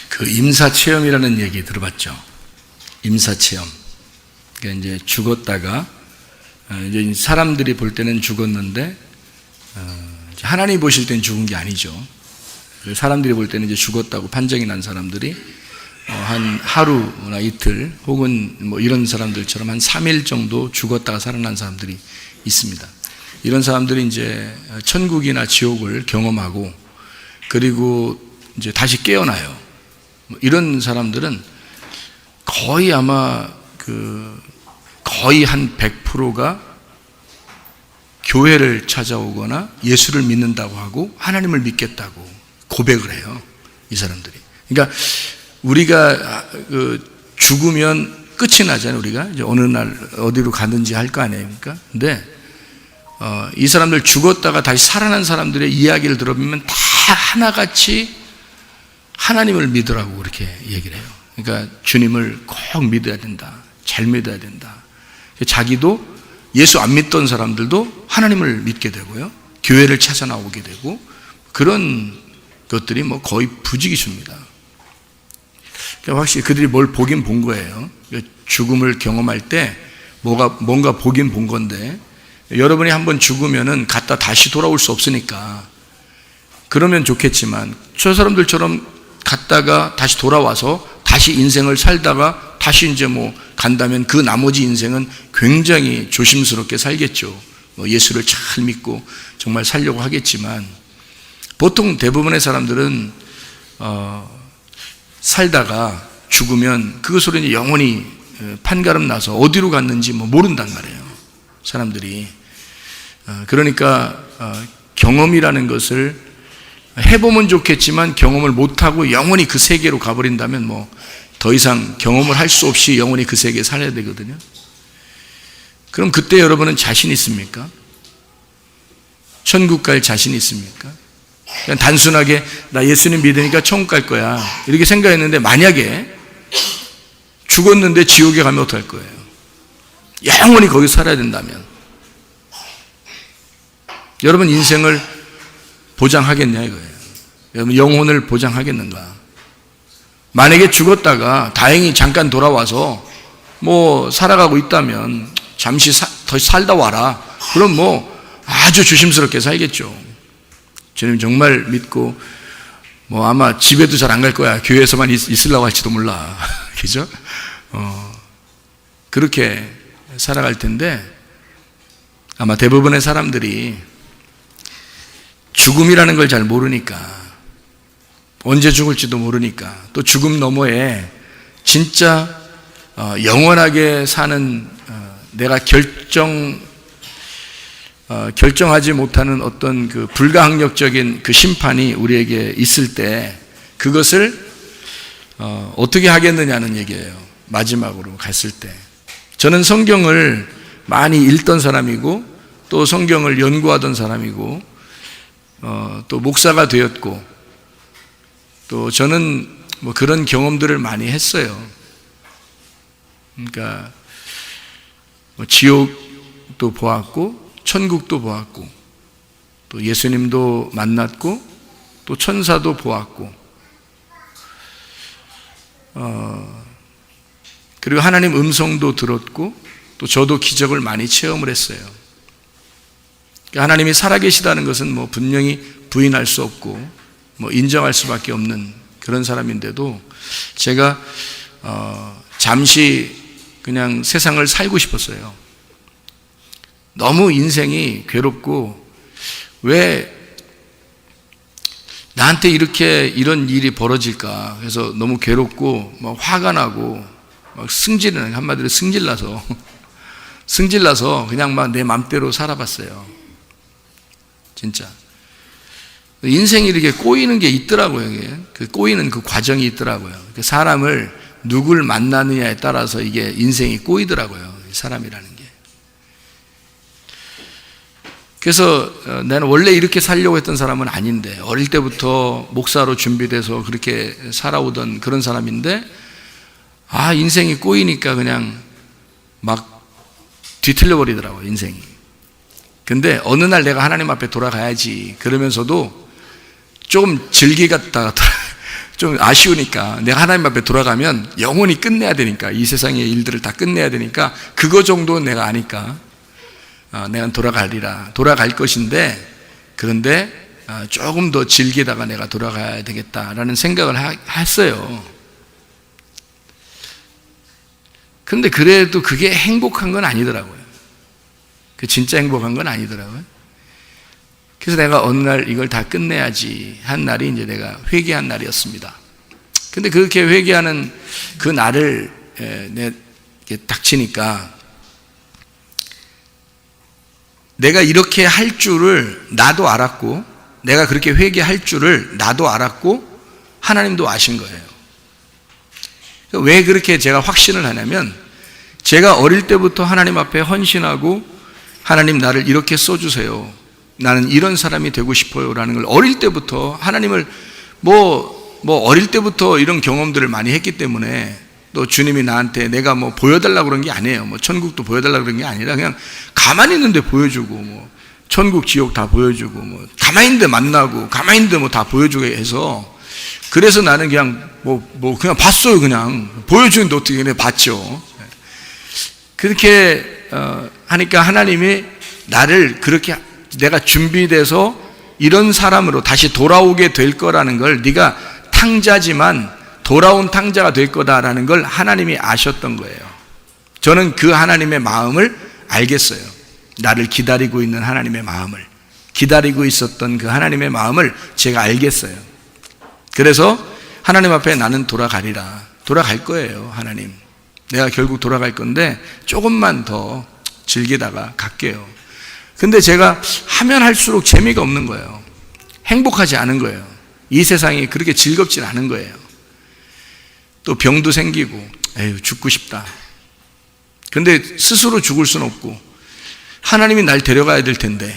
그 임사체험이라는 얘기 들어봤죠? 임사체험. 그러니까 이제 죽었다가 이제 사람들이 볼 때는 죽었는데 하나님이 보실 때는 죽은 게 아니죠. 사람들이 볼 때는 이제 죽었다고 판정이 난 사람들이 한 하루나 이틀 혹은 뭐 이런 사람들처럼 한 3일 정도 죽었다가 살아난 사람들이 있습니다. 이런 사람들이 이제 천국이나 지옥을 경험하고 그리고 이제 다시 깨어나요. 이런 사람들은 거의 아마 거의 한 100%가 교회를 찾아오거나 예수를 믿는다고 하고 하나님을 믿겠다고 고백을 해요. 이 사람들이. 그러니까 우리가 죽으면 끝이 나잖아요. 우리가 이제 어느 날 어디로 가든지 할 거 아닙니까? 근데 이 사람들 죽었다가 다시 살아난 사람들의 이야기를 들어보면 다 하나같이 하나님을 믿으라고 그렇게 얘기를 해요. 그러니까 주님을 꼭 믿어야 된다. 잘 믿어야 된다. 자기도 예수 안 믿던 사람들도 하나님을 믿게 되고요. 교회를 찾아 나오게 되고 그런 것들이 뭐 거의 부지기수입니다. 그러니까 확실히 그들이 뭘 보긴 본 거예요. 죽음을 경험할 때 뭔가 보긴 본 건데 여러분이 한번 죽으면은 갔다 다시 돌아올 수 없으니까 그러면 좋겠지만 저 사람들처럼 갔다가 다시 돌아와서 다시 인생을 살다가 다시 이제 뭐 간다면 그 나머지 인생은 굉장히 조심스럽게 살겠죠. 예수를 잘 믿고 정말 살려고 하겠지만 보통 대부분의 사람들은 살다가 죽으면 그것으로 이제 영원히 판가름 나서 어디로 갔는지 뭐 모른단 말이에요. 사람들이. 그러니까 경험이라는 것을 해보면 좋겠지만 경험을 못하고 영원히 그 세계로 가버린다면 뭐 더 이상 경험을 할 수 없이 영원히 그 세계에 살아야 되거든요. 그럼 그때 여러분은 자신 있습니까? 천국 갈 자신 있습니까? 그냥 단순하게 나 예수님 믿으니까 천국 갈 거야 이렇게 생각했는데 만약에 죽었는데 지옥에 가면 어떡할 거예요? 영원히 거기 살아야 된다면 여러분 인생을 보장하겠냐 이거예요. 여러분 영혼을 보장하겠는가? 만약에 죽었다가 다행히 잠깐 돌아와서 뭐 살아가고 있다면 잠시 더 살다 와라. 그럼 뭐 아주 조심스럽게 살겠죠. 주님 정말 믿고 뭐 아마 집에도 잘 안 갈 거야. 교회에서만 있으려고 할지도 몰라. 그죠? 그렇게 살아갈 텐데 아마 대부분의 사람들이 죽음이라는 걸 잘 모르니까 언제 죽을지도 모르니까 또 죽음 너머에 진짜 영원하게 사는 내가 결정하지 못하는 어떤 그 불가항력적인 그 심판이 우리에게 있을 때 그것을 어떻게 하겠느냐는 얘기예요. 마지막으로 갔을 때 저는 성경을 많이 읽던 사람이고 또 성경을 연구하던 사람이고 또 목사가 되었고 또 저는 뭐 그런 경험들을 많이 했어요. 그러니까 뭐 지옥도 보았고 천국도 보았고 또 예수님도 만났고 또 천사도 보았고 그리고 하나님 음성도 들었고 또 저도 기적을 많이 체험을 했어요. 하나님이 살아계시다는 것은 뭐 분명히 부인할 수 없고 뭐 인정할 수밖에 없는 그런 사람인데도 제가 잠시 그냥 세상을 살고 싶었어요. 너무 인생이 괴롭고 왜 나한테 이런 일이 벌어질까? 그래서 너무 괴롭고 막 화가 나고 막 승질은 한마디로 승질나서 그냥 막 내 맘대로 살아봤어요. 진짜. 인생이 이렇게 꼬이는 게 있더라고요. 그 꼬이는 그 과정이 있더라고요. 사람을 누굴 만나느냐에 따라서 이게 인생이 꼬이더라고요. 사람이라는 게. 그래서 나는 원래 이렇게 살려고 했던 사람은 아닌데 어릴 때부터 목사로 준비돼서 그렇게 살아오던 그런 사람인데 인생이 꼬이니까 그냥 막 뒤틀려 버리더라고요. 인생이. 근데 어느 날 내가 하나님 앞에 돌아가야지 그러면서도 조금 좀 아쉬우니까 내가 하나님 앞에 돌아가면 영원히 끝내야 되니까, 이 세상의 일들을 다 끝내야 되니까 그거 정도는 내가 아니까 내가 돌아갈 것인데, 그런데 조금 더 즐기다가 내가 돌아가야 되겠다라는 생각을 했어요. 그런데 그래도 그게 행복한 건 아니더라고요. 그 진짜 행복한 건 아니더라고요. 그래서 내가 어느 날 이걸 다 끝내야지 한 날이 이제 내가 회개한 날이었습니다. 근데 그렇게 회개하는 그 날을 닥치니까 내가 이렇게 할 줄을 나도 알았고, 내가 그렇게 회개할 줄을 나도 알았고 하나님도 아신 거예요. 왜 그렇게 제가 확신을 하냐면, 제가 어릴 때부터 하나님 앞에 헌신하고, 하나님 나를 이렇게 써주세요, 나는 이런 사람이 되고 싶어요 라는 걸 어릴 때부터 하나님을 어릴 때부터 이런 경험들을 많이 했기 때문에, 또 주님이 나한테 내가 보여달라고 그런 게 아니에요. 천국도 보여달라고 그런 게 아니라 그냥 가만히 있는데 보여주고, 천국 지옥 다 보여주고, 가만히 있는데 만나고, 가만히 있는데 다 보여주게 해서, 그래서 나는 그냥 그냥 봤어요. 그냥 보여주는데 어떻게 그냥 봤죠. 그렇게 하니까 하나님이 나를 그렇게, 내가 준비돼서 이런 사람으로 다시 돌아오게 될 거라는 걸, 네가 탕자지만 돌아온 탕자가 될 거다라는 걸 하나님이 아셨던 거예요. 저는 그 하나님의 마음을 알겠어요. 나를 기다리고 있는 하나님의 마음을, 기다리고 있었던 그 하나님의 마음을 제가 알겠어요. 그래서 하나님 앞에 나는 돌아가리라, 돌아갈 거예요. 하나님, 내가 결국 돌아갈 건데 조금만 더 즐기다가 갈게요. 근데 제가 하면 할수록 재미가 없는 거예요. 행복하지 않은 거예요. 이 세상이 그렇게 즐겁진 않은 거예요. 또 병도 생기고, 에휴 죽고 싶다. 근데 스스로 죽을 수는 없고 하나님이 날 데려가야 될 텐데,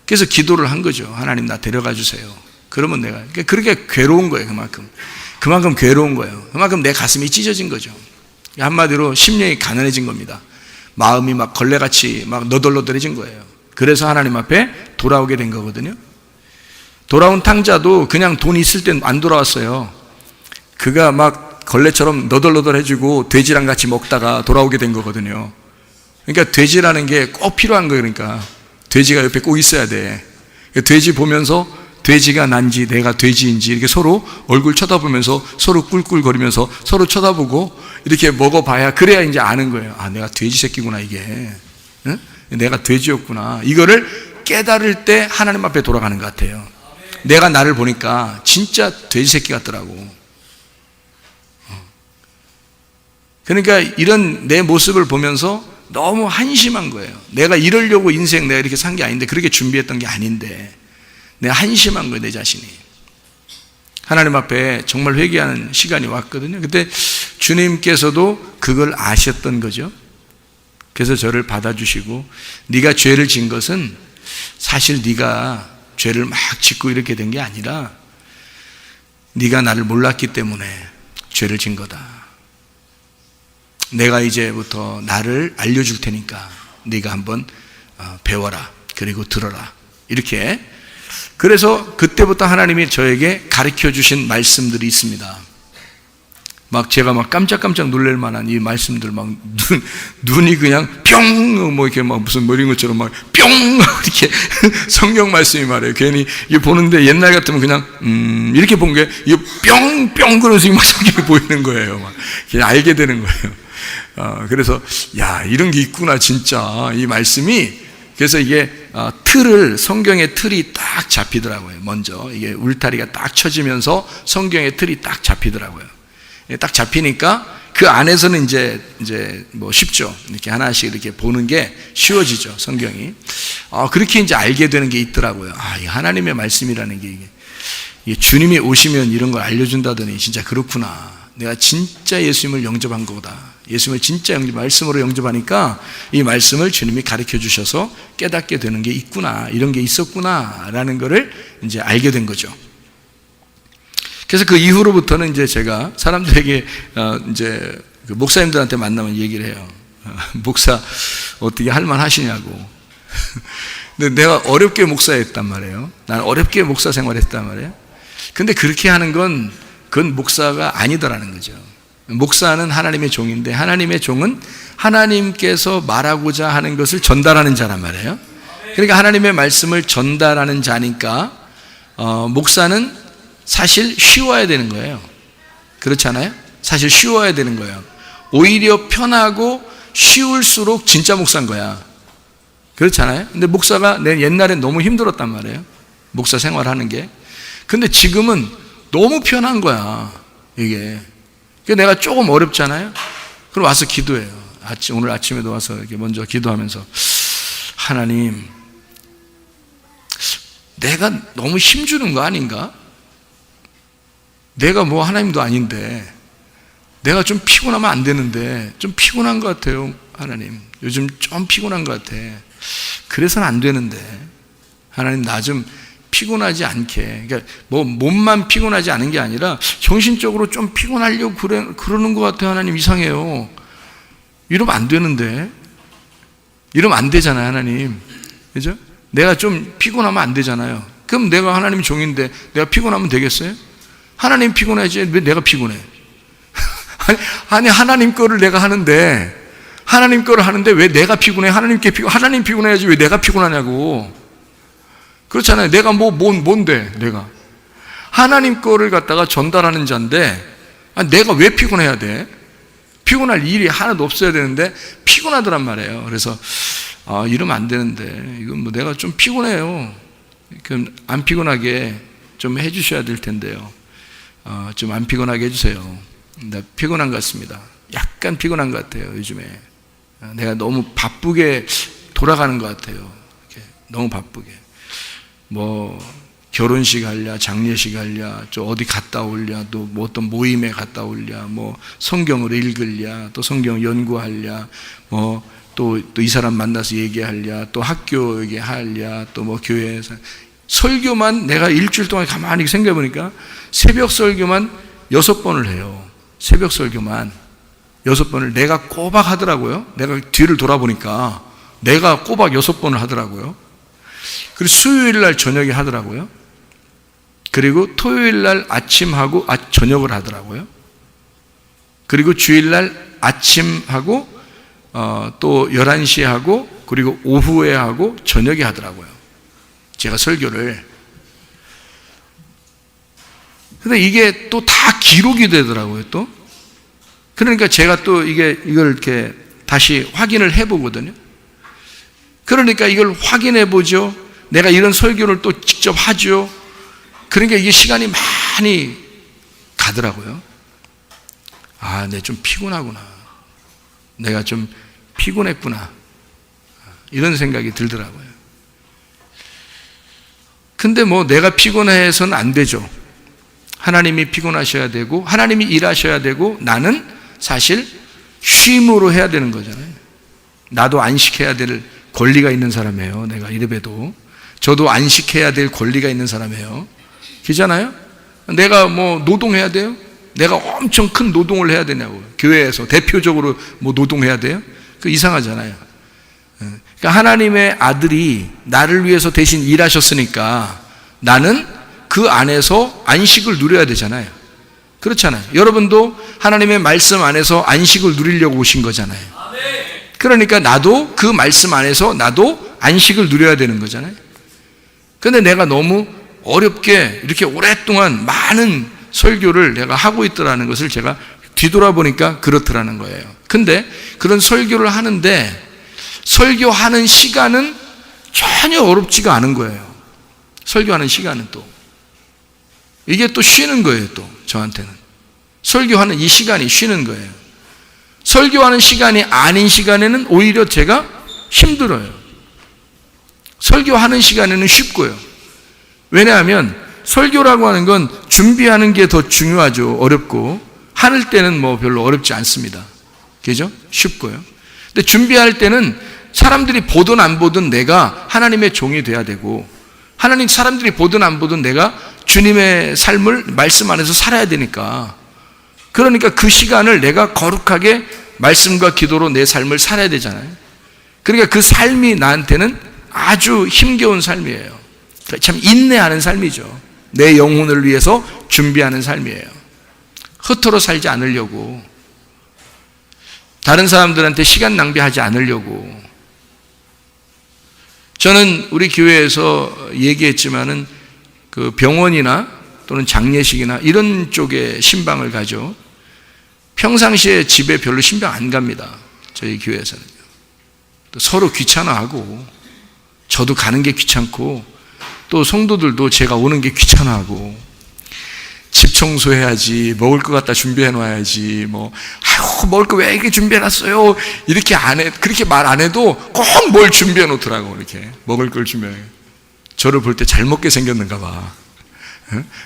그래서 기도를 한 거죠. 하나님 나 데려가 주세요. 그러면 내가, 그렇게 괴로운 거예요. 그만큼 괴로운 거예요. 그만큼 내 가슴이 찢어진 거죠. 한마디로 심령이 가난해진 겁니다. 마음이 막 걸레같이 막 너덜너덜해진 거예요. 그래서 하나님 앞에 돌아오게 된 거거든요. 돌아온 탕자도 그냥 돈 있을 땐 안 돌아왔어요. 그가 막 걸레처럼 너덜너덜해지고 돼지랑 같이 먹다가 돌아오게 된 거거든요. 그러니까 돼지라는 게 꼭 필요한 거예요. 그러니까 돼지가 옆에 꼭 있어야 돼. 돼지 보면서 돼지가 난지 내가 돼지인지 이렇게 서로 얼굴 쳐다보면서 서로 꿀꿀거리면서 서로 쳐다보고 이렇게 먹어봐야, 그래야 이제 아는 거예요. 아, 내가 돼지 새끼구나 이게. 응? 내가 돼지였구나. 이거를 깨달을 때 하나님 앞에 돌아가는 것 같아요. 내가 나를 보니까 진짜 돼지 새끼 같더라고. 그러니까 이런 내 모습을 보면서 너무 한심한 거예요. 내가 이러려고 인생 내가 이렇게 산 게 아닌데, 그렇게 준비했던 게 아닌데 내가 한심한 거예요, 내 자신이. 하나님 앞에 정말 회개하는 시간이 왔거든요. 그때 주님께서도 그걸 아셨던 거죠. 그래서 저를 받아주시고, 네가 죄를 진 것은 사실 네가 죄를 막 짓고 이렇게 된 게 아니라 네가 나를 몰랐기 때문에 죄를 진 거다. 내가 이제부터 나를 알려줄 테니까 네가 한번 배워라, 그리고 들어라. 이렇게. 그래서 그때부터 하나님이 저에게 가르쳐 주신 말씀들이 있습니다. 막 제가 막 깜짝깜짝 놀랄 만한 이 말씀들, 막 눈이 그냥 뿅 이렇게 막 무슨 머리인 것처럼 막 뿅 이렇게 성경 말씀이 말해요. 괜히 이거 보는데 옛날 같으면 그냥 이렇게 본 게 이거 뿅뿅 그러면서 막 성경이 보이는 거예요. 막 그냥 알게 되는 거예요. 그래서 야, 이런 게 있구나 진짜, 이 말씀이. 그래서 이게 성경의 틀이 딱 잡히더라고요. 먼저 이게 울타리가 딱 쳐지면서 성경의 틀이 딱 잡히더라고요. 딱 잡히니까 그 안에서는 이제 쉽죠. 이렇게 하나씩 이렇게 보는 게 쉬워지죠, 성경이. 그렇게 이제 알게 되는 게 있더라고요. 이 하나님의 말씀이라는 게 이게 주님이 오시면 이런 걸 알려준다더니 진짜 그렇구나. 내가 진짜 예수님을 영접한 거다. 예수님을 진짜 말씀으로 영접하니까 이 말씀을 주님이 가르쳐 주셔서 깨닫게 되는 게 있구나, 이런 게 있었구나라는 거를 이제 알게 된 거죠. 그래서 그 이후로부터는 이제 제가 사람들에게 이제 그 목사님들한테 만나면 얘기를 해요. 목사 어떻게 할만 하시냐고. 근데 내가 어렵게 목사했단 말이에요. 난 어렵게 목사 생활했단 말이에요. 근데 그렇게 하는 건 그건 목사가 아니더라는 거죠. 목사는 하나님의 종인데 하나님의 종은 하나님께서 말하고자 하는 것을 전달하는 자란 말이에요. 그러니까 하나님의 말씀을 전달하는 자니까 목사는 사실 쉬워야 되는 거예요. 그렇잖아요? 사실 쉬워야 되는 거예요. 오히려 편하고 쉬울수록 진짜 목사인 거야. 그렇잖아요? 근데 목사가 옛날엔 너무 힘들었단 말이에요. 목사 생활하는 게. 근데 지금은 너무 편한 거야, 이게. 그러니까 내가 조금 어렵잖아요? 그럼 와서 기도해요. 오늘 아침에도 와서 이렇게 먼저 기도하면서, 하나님, 내가 너무 힘주는 거 아닌가? 내가 뭐 하나님도 아닌데, 내가 좀 피곤하면 안 되는데, 좀 피곤한 것 같아요, 하나님. 요즘 좀 피곤한 것 같아. 그래서는 안 되는데, 하나님, 나 좀 피곤하지 않게. 그러니까 뭐 몸만 피곤하지 않은 게 아니라 정신적으로 좀 피곤하려고 그러는 것 같아요. 하나님, 이상해요. 이러면 안 되는데. 이러면 안 되잖아요, 하나님. 그죠? 내가 좀 피곤하면 안 되잖아요. 그럼 내가 하나님 종인데 내가 피곤하면 되겠어요? 하나님 피곤하지 왜 내가 피곤해? 아니 하나님 거를 내가 하는데, 하나님 거를 하는데 왜 내가 피곤해? 하나님 피곤해야지 왜 내가 피곤하냐고. 그렇잖아요. 내가 뭔데 내가 하나님 거를 갖다가 전달하는 자인데, 내가 왜 피곤해야 돼? 피곤할 일이 하나도 없어야 되는데 피곤하더란 말이에요. 그래서 이러면 안 되는데, 이건 뭐 내가 좀 피곤해요. 그럼 안 피곤하게 좀 해주셔야 될 텐데요. 좀 안 피곤하게 해주세요. 나 피곤한 것 같습니다. 약간 피곤한 것 같아요, 요즘에. 내가 너무 바쁘게 돌아가는 것 같아요. 이렇게 너무 바쁘게. 뭐 결혼식 할랴, 장례식 할랴, 저 어디 갔다 올랴, 또 뭐 어떤 모임에 갔다 올랴, 뭐 성경을 읽을랴, 또 성경 연구할랴, 뭐 또 이 사람 만나서 얘기할랴, 또 학교 얘기할랴, 또 뭐 교회에서 설교만 내가 일주일 동안 가만히 생각해보니까 새벽 설교만 6번을 해요. 새벽 설교만 6번을 내가 꼬박 하더라고요. 내가 뒤를 돌아보니까 내가 꼬박 6번을 하더라고요. 그리고 수요일 날 저녁에 하더라고요. 그리고 토요일 날 아침하고 저녁을 하더라고요. 그리고 주일 날 아침하고 또 11시에 하고, 그리고 오후에 하고 저녁에 하더라고요. 제가 설교를. 근데 이게 또 다 기록이 되더라고요, 또. 그러니까 제가 또 이걸 이렇게 다시 확인을 해보거든요. 그러니까 이걸 확인해 보죠. 내가 이런 설교를 또 직접 하죠. 그러니까 이게 시간이 많이 가더라고요. 내가 좀 피곤하구나. 내가 좀 피곤했구나. 이런 생각이 들더라고요. 근데 뭐 내가 피곤해서는 안 되죠. 하나님이 피곤하셔야 되고, 하나님이 일하셔야 되고, 나는 사실 쉼으로 해야 되는 거잖아요. 나도 안식해야 될 권리가 있는 사람이에요. 내가 이래봬도 저도 안식해야 될 권리가 있는 사람이에요. 그렇잖아요? 내가 뭐 노동해야 돼요? 내가 엄청 큰 노동을 해야 되냐고. 교회에서 대표적으로 뭐 노동해야 돼요? 그 이상하잖아요. 그러니까 하나님의 아들이 나를 위해서 대신 일하셨으니까 나는 그 안에서 안식을 누려야 되잖아요. 그렇잖아요. 여러분도 하나님의 말씀 안에서 안식을 누리려고 오신 거잖아요. 그러니까 나도 그 말씀 안에서 나도 안식을 누려야 되는 거잖아요. 근데 내가 너무 어렵게 이렇게 오랫동안 많은 설교를 내가 하고 있더라는 것을 제가 뒤돌아보니까 그렇더라는 거예요. 근데 그런 설교를 하는데 설교하는 시간은 전혀 어렵지가 않은 거예요. 설교하는 시간은 또 이게 또 쉬는 거예요. 또 저한테는 설교하는 이 시간이 쉬는 거예요. 설교하는 시간이 아닌 시간에는 오히려 제가 힘들어요. 설교하는 시간에는 쉽고요. 왜냐하면 설교라고 하는 건 준비하는 게 더 중요하죠. 어렵고 하는 때는 뭐 별로 어렵지 않습니다. 그죠? 쉽고요. 근데 준비할 때는 사람들이 보든 안 보든 내가 하나님의 종이 돼야 되고, 하나님 사람들이 보든 안 보든 내가 주님의 삶을 말씀 안에서 살아야 되니까, 그러니까 그 시간을 내가 거룩하게 말씀과 기도로 내 삶을 살아야 되잖아요. 그러니까 그 삶이 나한테는 아주 힘겨운 삶이에요. 참 인내하는 삶이죠. 내 영혼을 위해서 준비하는 삶이에요. 흩어져 살지 않으려고, 다른 사람들한테 시간 낭비하지 않으려고. 저는 우리 교회에서 얘기했지만은 그 병원이나 또는 장례식이나 이런 쪽에 신방을 가죠. 평상시에 집에 별로 신방 안 갑니다. 저희 교회에서는. 또 서로 귀찮아하고, 저도 가는 게 귀찮고, 또 성도들도 제가 오는 게 귀찮아하고, 집 청소해야지, 먹을 것 갖다 준비해 놔야지, 아유, 먹을 거 왜 이렇게 준비해 놨어요? 이렇게 그렇게 말 안 해도 꼭 뭘 준비해 놓더라고, 이렇게. 먹을 걸 준비해. 저를 볼 때 잘 먹게 생겼는가 봐.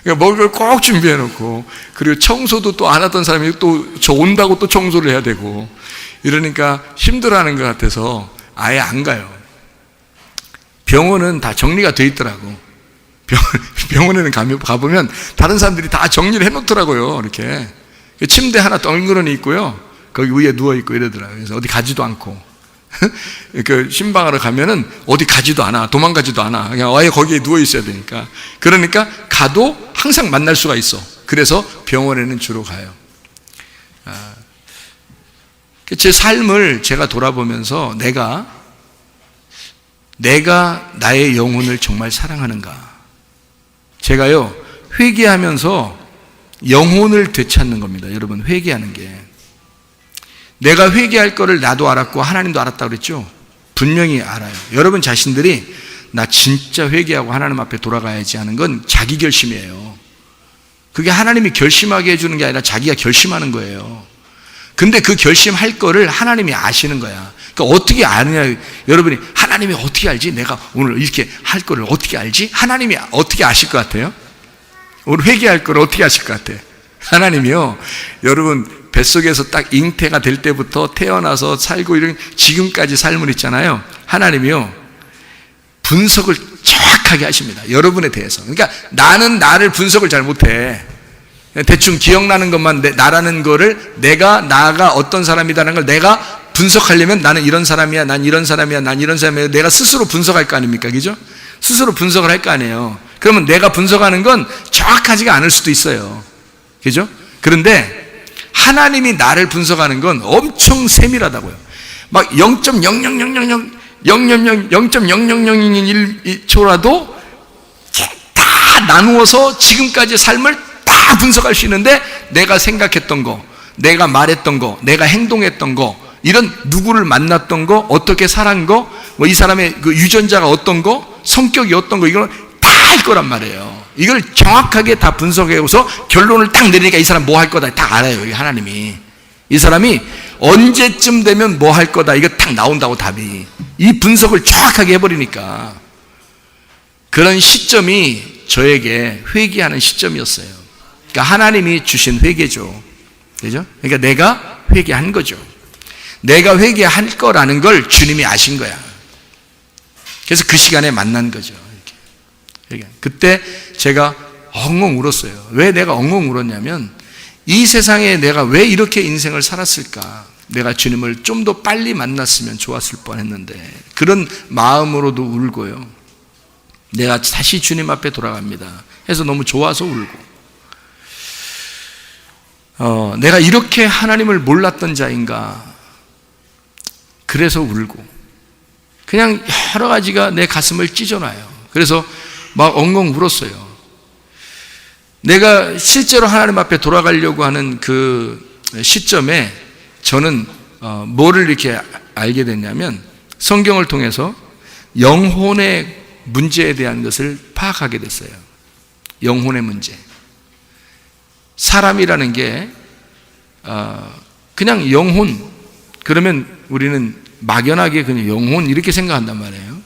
그러니까 먹을 걸 꼭 준비해 놓고, 그리고 청소도 또 안 하던 사람이 또 저 온다고 또 청소를 해야 되고, 이러니까 힘들어하는 것 같아서 아예 안 가요. 병원은 다 정리가 돼 있더라고. 병원에는 가보면 다른 사람들이 다 정리를 해놓더라고요. 이렇게 침대 하나 덩그러니 있고요, 거기 위에 누워있고 이러더라고요. 그래서 어디 가지도 않고 그 신방하러 가면은 어디 가지도 않아, 도망가지도 않아. 그냥 아예 거기에 누워있어야 되니까. 그러니까 가도 항상 만날 수가 있어. 그래서 병원에는 주로 가요. 제 삶을 제가 돌아보면서 내가 나의 영혼을 정말 사랑하는가. 제가요, 회개하면서 영혼을 되찾는 겁니다. 여러분, 회개하는 게. 내가 회개할 거를 나도 알았고 하나님도 알았다고 그랬죠? 분명히 알아요. 여러분 자신들이 나 진짜 회개하고 하나님 앞에 돌아가야지 하는 건 자기 결심이에요. 그게 하나님이 결심하게 해주는 게 아니라 자기가 결심하는 거예요. 근데 그 결심할 거를 하나님이 아시는 거야. 그러니까 어떻게 아느냐. 여러분이 하나님이 어떻게 알지? 내가 오늘 이렇게 할 거를 어떻게 알지? 하나님이 어떻게 아실 것 같아요? 오늘 회개할 거를 어떻게 아실 것 같아? 하나님이요, 여러분 뱃속에서 딱 잉태가 될 때부터 태어나서 살고 이런 지금까지 삶을 있잖아요. 하나님이요, 분석을 정확하게 하십니다. 여러분에 대해서. 그러니까 나는 나를 분석을 잘 못해. 대충 기억나는 것만 나라는 거를, 나가 어떤 사람이다라는 걸 내가 분석하려면 나는 이런 사람이야, 난 이런 사람이야, 난 이런 사람이야. 내가 스스로 분석할 거 아닙니까? 그죠? 스스로 분석을 할 거 아니에요. 그러면 내가 분석하는 건 정확하지가 않을 수도 있어요. 그죠? 그런데 하나님이 나를 분석하는 건 엄청 세밀하다고요. 막 0.0000000001초라도 다 나누어서 지금까지 삶을 다 분석할 수 있는데, 내가 생각했던 거, 내가 말했던 거, 내가 행동했던 거, 이런 누구를 만났던 거, 어떻게 살한 거, 이 사람의 그 유전자가 어떤 거, 성격이 어떤 거, 이걸 다 알 거란 말이에요. 이걸 정확하게 다 분석해서 결론을 딱 내리니까 이 사람 뭐 할 거다 다 알아요. 이 하나님이. 이 사람이 언제쯤 되면 뭐 할 거다, 이거 딱 나온다고 답이. 이 분석을 정확하게 해버리니까. 그런 시점이 저에게 회개하는 시점이었어요. 그러니까 하나님이 주신 회개죠. 그죠? 그러니까 내가 회개한 거죠. 내가 회개할 거라는 걸 주님이 아신 거야. 그래서 그 시간에 만난 거죠. 이렇게. 그때 제가 엉엉 울었어요. 왜 내가 엉엉 울었냐면, 이 세상에 내가 왜 이렇게 인생을 살았을까? 내가 주님을 좀 더 빨리 만났으면 좋았을 뻔했는데, 그런 마음으로도 울고요. 내가 다시 주님 앞에 돌아갑니다 해서 너무 좋아서 울고, 내가 이렇게 하나님을 몰랐던 자인가, 그래서 울고, 그냥 여러 가지가 내 가슴을 찢어놔요. 그래서 막 엉엉 울었어요. 내가 실제로 하나님 앞에 돌아가려고 하는 그 시점에 저는 뭐를 이렇게 알게 됐냐면, 성경을 통해서 영혼의 문제에 대한 것을 파악하게 됐어요. 영혼의 문제. 사람이라는 게 그냥 영혼, 그러면 우리는 막연하게 그냥 영혼 이렇게 생각한단 말이에요.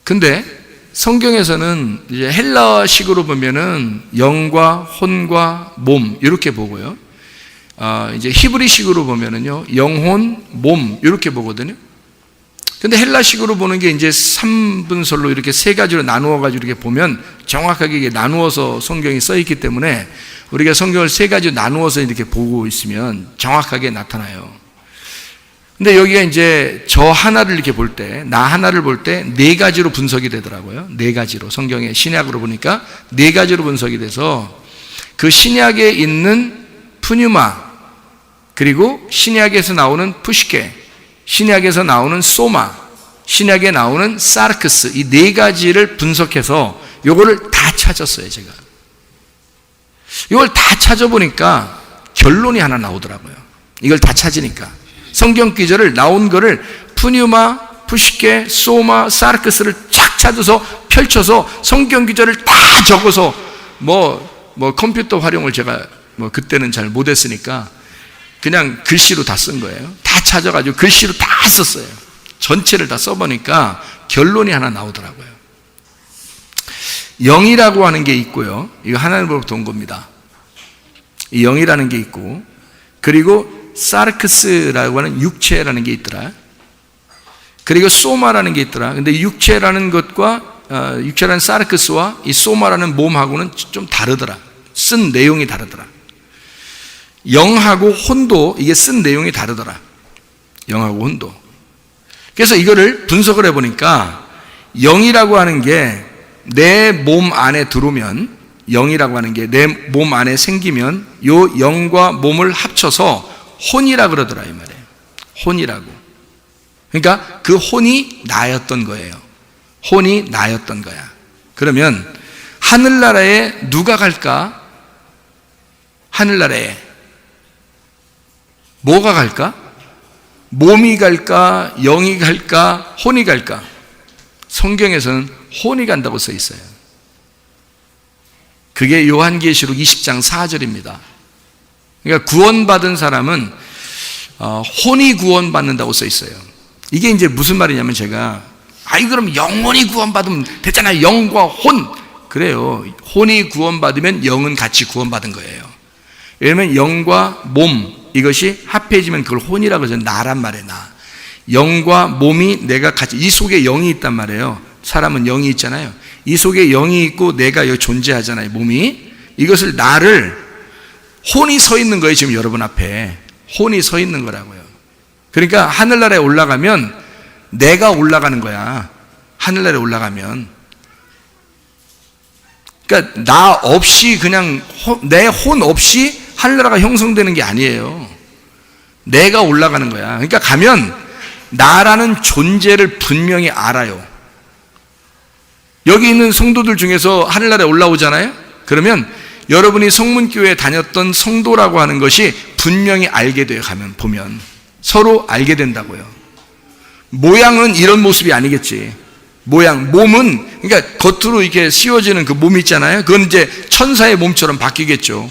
근데 성경에서는 이제 헬라식으로 보면은 영과 혼과 몸 이렇게 보고요. 이제 히브리식으로 보면은요, 영혼, 몸 이렇게 보거든요. 근데 헬라식으로 보는 게 이제 3분설로 이렇게 세 가지로 나누어 가지고 이렇게 보면 정확하게 이게 나누어서 성경이 써 있기 때문에 우리가 성경을 세 가지로 나누어서 이렇게 보고 있으면 정확하게 나타나요. 근데 여기가 이제 저 하나를 이렇게 볼 때, 나 하나를 볼 때 네 가지로 분석이 되더라고요. 네 가지로. 성경의 신약으로 보니까 네 가지로 분석이 돼서 그 신약에 있는 푸뉴마, 그리고 신약에서 나오는 푸시케, 신약에서 나오는 소마, 신약에 나오는 사르크스, 이 네 가지를 분석해서 요거를 다 찾았어요. 제가 이걸 다 찾아보니까 결론이 하나 나오더라고요. 이걸 다 찾으니까 성경 기절을 나온 거를 푸뉴마, 푸시케, 소마, 사르크스를 쫙 찾아서 펼쳐서 성경 기절을 다 적어서 뭐 컴퓨터 활용을 제가 그때는 잘 못했으니까 그냥 글씨로 다 쓴 거예요. 다 찾아가지고 글씨로 다 썼어요. 전체를 다 써보니까 결론이 하나 나오더라고요. 영이라고 하는 게 있고요. 이거 하나님으로부터 온 겁니다. 이 영이라는 게 있고, 그리고 사르크스라고 하는 육체라는 게 있더라. 그리고 소마라는 게 있더라. 근데 육체라는 것과 육체라는 사르크스와 이 소마라는 몸하고는 좀 다르더라. 쓴 내용이 다르더라. 영하고 혼도 이게 쓴 내용이 다르더라. 영하고 혼도. 그래서 이거를 분석을 해보니까 영이라고 하는 게 내 몸 안에 들어오면, 영이라고 하는 게 내 몸 안에 생기면 요 영과 몸을 합쳐서 혼이라 그러더라 이 말이에요. 혼이라고. 그러니까 그 혼이 나였던 거예요. 혼이 나였던 거야. 그러면 하늘나라에 누가 갈까? 하늘나라에 뭐가 갈까? 몸이 갈까? 영이 갈까? 혼이 갈까? 성경에서는 혼이 간다고 써 있어요. 그게 요한계시록 20장 4절입니다. 그러니까 구원받은 사람은 혼이 구원받는다고 써 있어요. 이게 이제 무슨 말이냐면 제가 그럼 영혼이 구원받으면 됐잖아요. 영과 혼. 그래요. 혼이 구원받으면 영은 같이 구원받은 거예요. 왜냐하면 영과 몸 이것이 합해지면 그걸 혼이라고 해서 나란 말이에요. 나. 영과 몸이 내가 같이, 이 속에 영이 있단 말이에요. 사람은 영이 있잖아요. 이 속에 영이 있고 내가 여기 존재하잖아요. 몸이. 이것을 나를, 혼이 서 있는 거예요. 지금 여러분 앞에 혼이 서 있는 거라고요. 그러니까 하늘나라에 올라가면 내가 올라가는 거야. 하늘나라에 올라가면. 그러니까 나 없이 그냥 내 혼 없이 하늘나라가 형성되는 게 아니에요. 내가 올라가는 거야. 그러니까 가면 나라는 존재를 분명히 알아요. 여기 있는 성도들 중에서 하늘나라에 올라오잖아요. 그러면 여러분이 성문교회에 다녔던 성도라고 하는 것이 분명히 알게 돼요. 가면 보면 서로 알게 된다고요. 모양은 이런 모습이 아니겠지. 모양, 몸은 그러니까 겉으로 이렇게 씌워지는 그 몸이 있잖아요. 그건 이제 천사의 몸처럼 바뀌겠죠.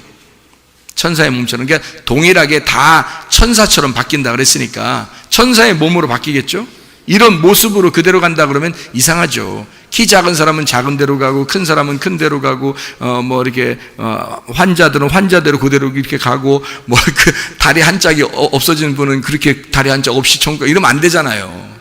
천사의 몸처럼. 그러니까 동일하게 다 천사처럼 바뀐다 그랬으니까 천사의 몸으로 바뀌겠죠. 이런 모습으로 그대로 간다 그러면 이상하죠. 키 작은 사람은 작은 데로 가고 큰 사람은 큰 데로 가고 이렇게 환자들은 환자대로 그대로 이렇게 가고 그 다리 한 짝이 없어지는 분은 그렇게 다리 한 짝 없이 천국 이러면 안 되잖아요.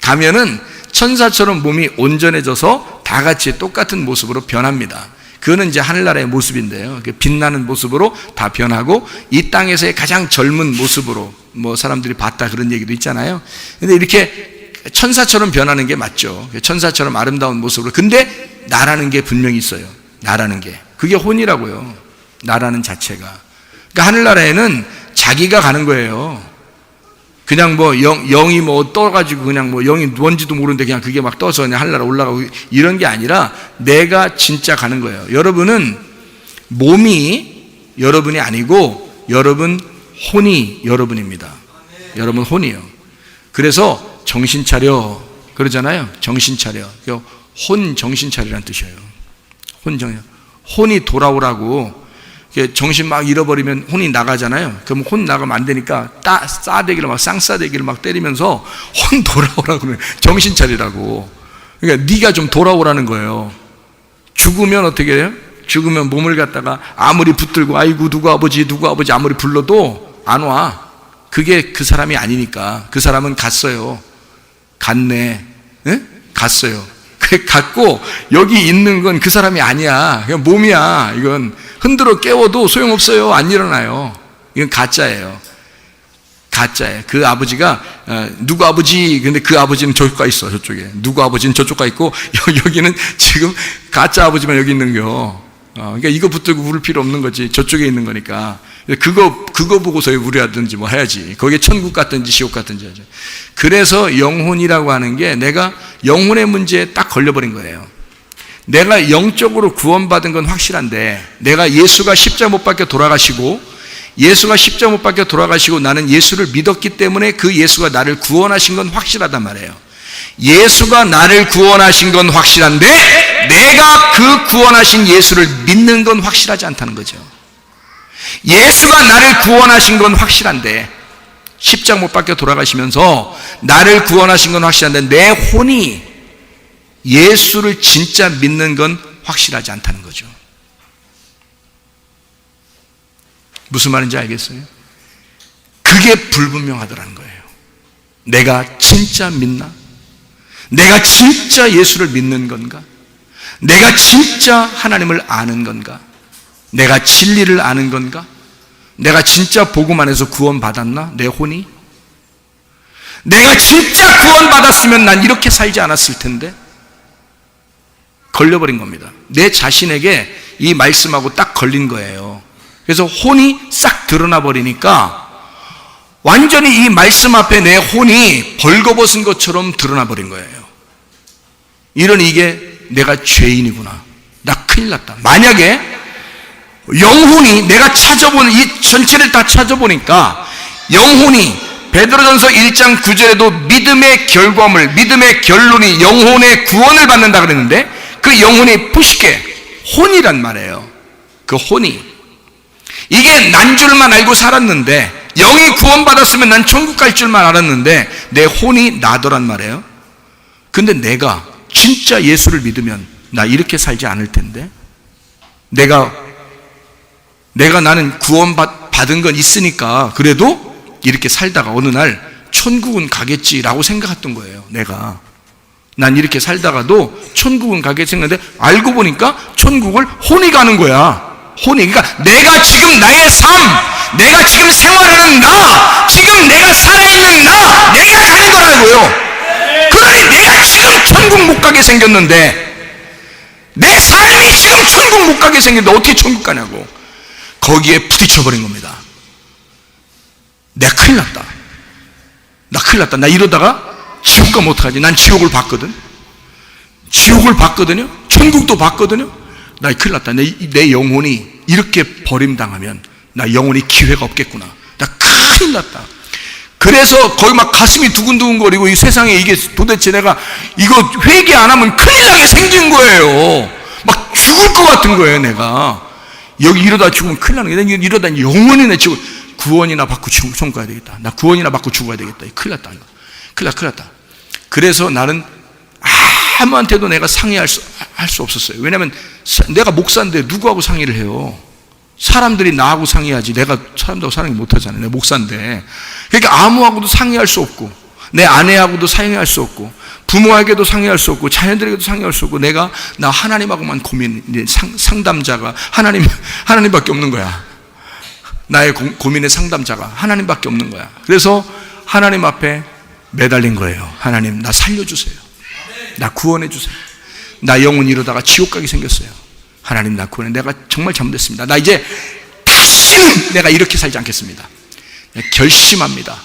가면은 천사처럼 몸이 온전해져서 다 같이 똑같은 모습으로 변합니다. 그거는 이제 하늘나라의 모습인데요. 빛나는 모습으로 다 변하고 이 땅에서의 가장 젊은 모습으로 사람들이 봤다 그런 얘기도 있잖아요. 근데 이렇게 천사처럼 변하는 게 맞죠. 천사처럼 아름다운 모습으로. 근데 나라는 게 분명히 있어요. 나라는 게. 그게 혼이라고요. 나라는 자체가. 그러니까 하늘나라에는 자기가 가는 거예요. 그냥 영이 떠가지고 그냥 영이 뭔지도 모르는데 그냥 그게 막 떠서 그냥 하늘나라 올라가고 이런 게 아니라 내가 진짜 가는 거예요. 여러분은 몸이 여러분이 아니고 여러분 혼이 여러분입니다. 여러분 혼이요. 그래서 정신 차려 그러잖아요. 정신 차려. 혼 정신 차리라는 뜻이에요. 혼이 돌아오라고. 정신 막 잃어버리면 혼이 나가잖아요. 그럼 혼 나가면 안 되니까 싸대기를 막 쌍싸대기를 막 때리면서 혼 돌아오라고 그래요. 정신 차리라고. 그러니까 네가 좀 돌아오라는 거예요. 죽으면 어떻게 해요? 죽으면 몸을 갖다가 아무리 붙들고 아이고 누구 아버지 아무리 불러도 안 와. 그게 그 사람이 아니니까. 그 사람은 갔어요. 갔네. 에? 갔어요. 갔고 여기 있는 건 그 사람이 아니야. 그냥 몸이야. 이건 흔들어 깨워도 소용없어요. 안 일어나요. 이건 가짜예요. 가짜예요. 그 아버지가 누구 아버지, 근데 그 아버지는 저쪽 가 있어. 저쪽에. 누구 아버지는 저쪽 가 있고 여기는 지금 가짜 아버지만 여기 있는 거. 그러니까 이거 붙들고 울을 필요 없는 거지. 저쪽에 있는 거니까. 그거 보고서 우려하든지 뭐 해야지. 거기에 천국 같든지 지옥 같든지 하죠. 그래서 영혼이라고 하는 게 내가 영혼의 문제에 딱 걸려버린 거예요. 내가 영적으로 구원받은 건 확실한데, 내가 예수가 십자가 못 박혀 돌아가시고, 예수가 십자가 못 박혀 돌아가시고 나는 예수를 믿었기 때문에 그 예수가 나를 구원하신 건 확실하단 말이에요. 예수가 나를 구원하신 건 확실한데 내가 그 구원하신 예수를 믿는 건 확실하지 않다는 거죠. 예수가 나를 구원하신 건 확실한데, 십자가 못 박혀 돌아가시면서 나를 구원하신 건 확실한데 내 혼이 예수를 진짜 믿는 건 확실하지 않다는 거죠. 무슨 말인지 알겠어요? 그게 불분명하더라는 거예요. 내가 진짜 믿나? 내가 진짜 예수를 믿는 건가? 내가 진짜 하나님을 아는 건가? 내가 진리를 아는 건가? 내가 진짜 복음 안에서 구원받았나? 내 혼이? 내가 진짜 구원받았으면 난 이렇게 살지 않았을 텐데. 걸려버린 겁니다. 내 자신에게 이 말씀하고 딱 걸린 거예요. 그래서 혼이 싹 드러나 버리니까 완전히 이 말씀 앞에 내 혼이 벌거벗은 것처럼 드러나 버린 거예요. 이런, 이게 내가 죄인이구나, 나 큰일 났다. 만약에 영혼이, 내가 찾아보는 이 전체를 다 찾아보니까 영혼이, 베드로전서 1장 9절에도 믿음의 결과물, 믿음의 결론이 영혼의 구원을 받는다 그랬는데, 그 영혼이 푸시케, 혼이란 말이에요. 그 혼이, 이게 난 줄만 알고 살았는데, 영이 구원받았으면 난 천국 갈 줄만 알았는데 내 혼이 나더란 말이에요. 근데 내가 진짜 예수를 믿으면 나 이렇게 살지 않을 텐데, 내가 나는 구원받은 건 있으니까 그래도 이렇게 살다가 어느 날 천국은 가겠지라고 생각했던 거예요. 난 이렇게 살다가도 천국은 가겠지 했는데 알고 보니까 천국을 혼이 가는 거야. 혼이, 그러니까 내가 지금 나의 삶, 내가 지금 생활하는 나, 지금 내가 살아있는 나, 내가 가는 거라고요. 그러니 내가 지금 천국 못 가게 생겼는데, 내 삶이 지금 천국 못 가게 생겼는데 어떻게 천국 가냐고. 거기에 부딪혀버린 겁니다. 내가 큰일 났다. 나 이러다가 지옥 가면 어떡하지? 난 지옥을 봤거든요. 천국도 봤거든요. 나 큰일 났다. 내 영혼이 이렇게 버림당하면 나 영혼이 기회가 없겠구나. 나 큰일 났다. 그래서 거의 막 가슴이 두근두근거리고, 이 세상에 이게 도대체 내가 이거 회개 안 하면 큰일 나게 생긴 거예요. 막 죽을 것 같은 거예요. 내가 여기 이러다 죽으면 큰일 나는 거예요. 이러다 영원히 내 지금 구원이나 받고 천국 가야 되겠다. 나 구원이나 받고 죽어야 되겠다. 큰일 났다. 그래서 나는 아무한테도 내가 상의할 수 없었어요. 왜냐하면 내가 목사인데 누구하고 상의를 해요? 사람들이 나하고 상의하지, 내가 사람들하고 상의 못하잖아요. 내가 목사인데. 그러니까 아무하고도 상의할 수 없고, 내 아내하고도 상의할 수 없고, 부모에게도 상의할 수 없고, 자녀들에게도 상의할 수 없고, 나 하나님하고만 상담자가 하나님밖에 없는 거야. 나의 고민의 상담자가 하나님밖에 없는 거야. 그래서 하나님 앞에 매달린 거예요. 하나님, 나 살려주세요. 나 구원해 주세요. 나 영혼 이러다가 지옥 가게 생겼어요. 하나님, 나 구원해. 내가 정말 잘못했습니다. 나 이제 다시는 내가 이렇게 살지 않겠습니다. 결심합니다.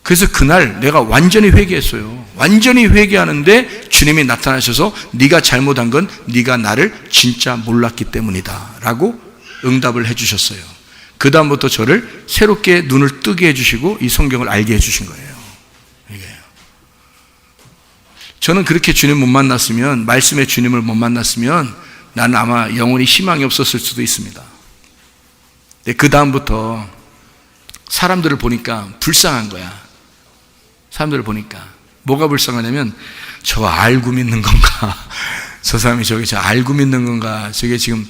그래서 그날 내가 완전히 회개했어요. 완전히 회개하는데 주님이 나타나셔서 네가 잘못한 건 네가 나를 진짜 몰랐기 때문이다 라고 응답을 해주셨어요. 그 다음부터 저를 새롭게 눈을 뜨게 해주시고 이 성경을 알게 해주신 거예요. 저는 그렇게 주님 못 만났으면, 말씀의 주님을 못 만났으면 나는 아마 영원히 희망이 없었을 수도 있습니다. 근데 그 다음부터 사람들을 보니까 불쌍한 거야. 사람들을 보니까 뭐가 불쌍하냐면, 저 알고 믿는 건가, 저 사람이 저 알고 믿는 건가, 저게 지금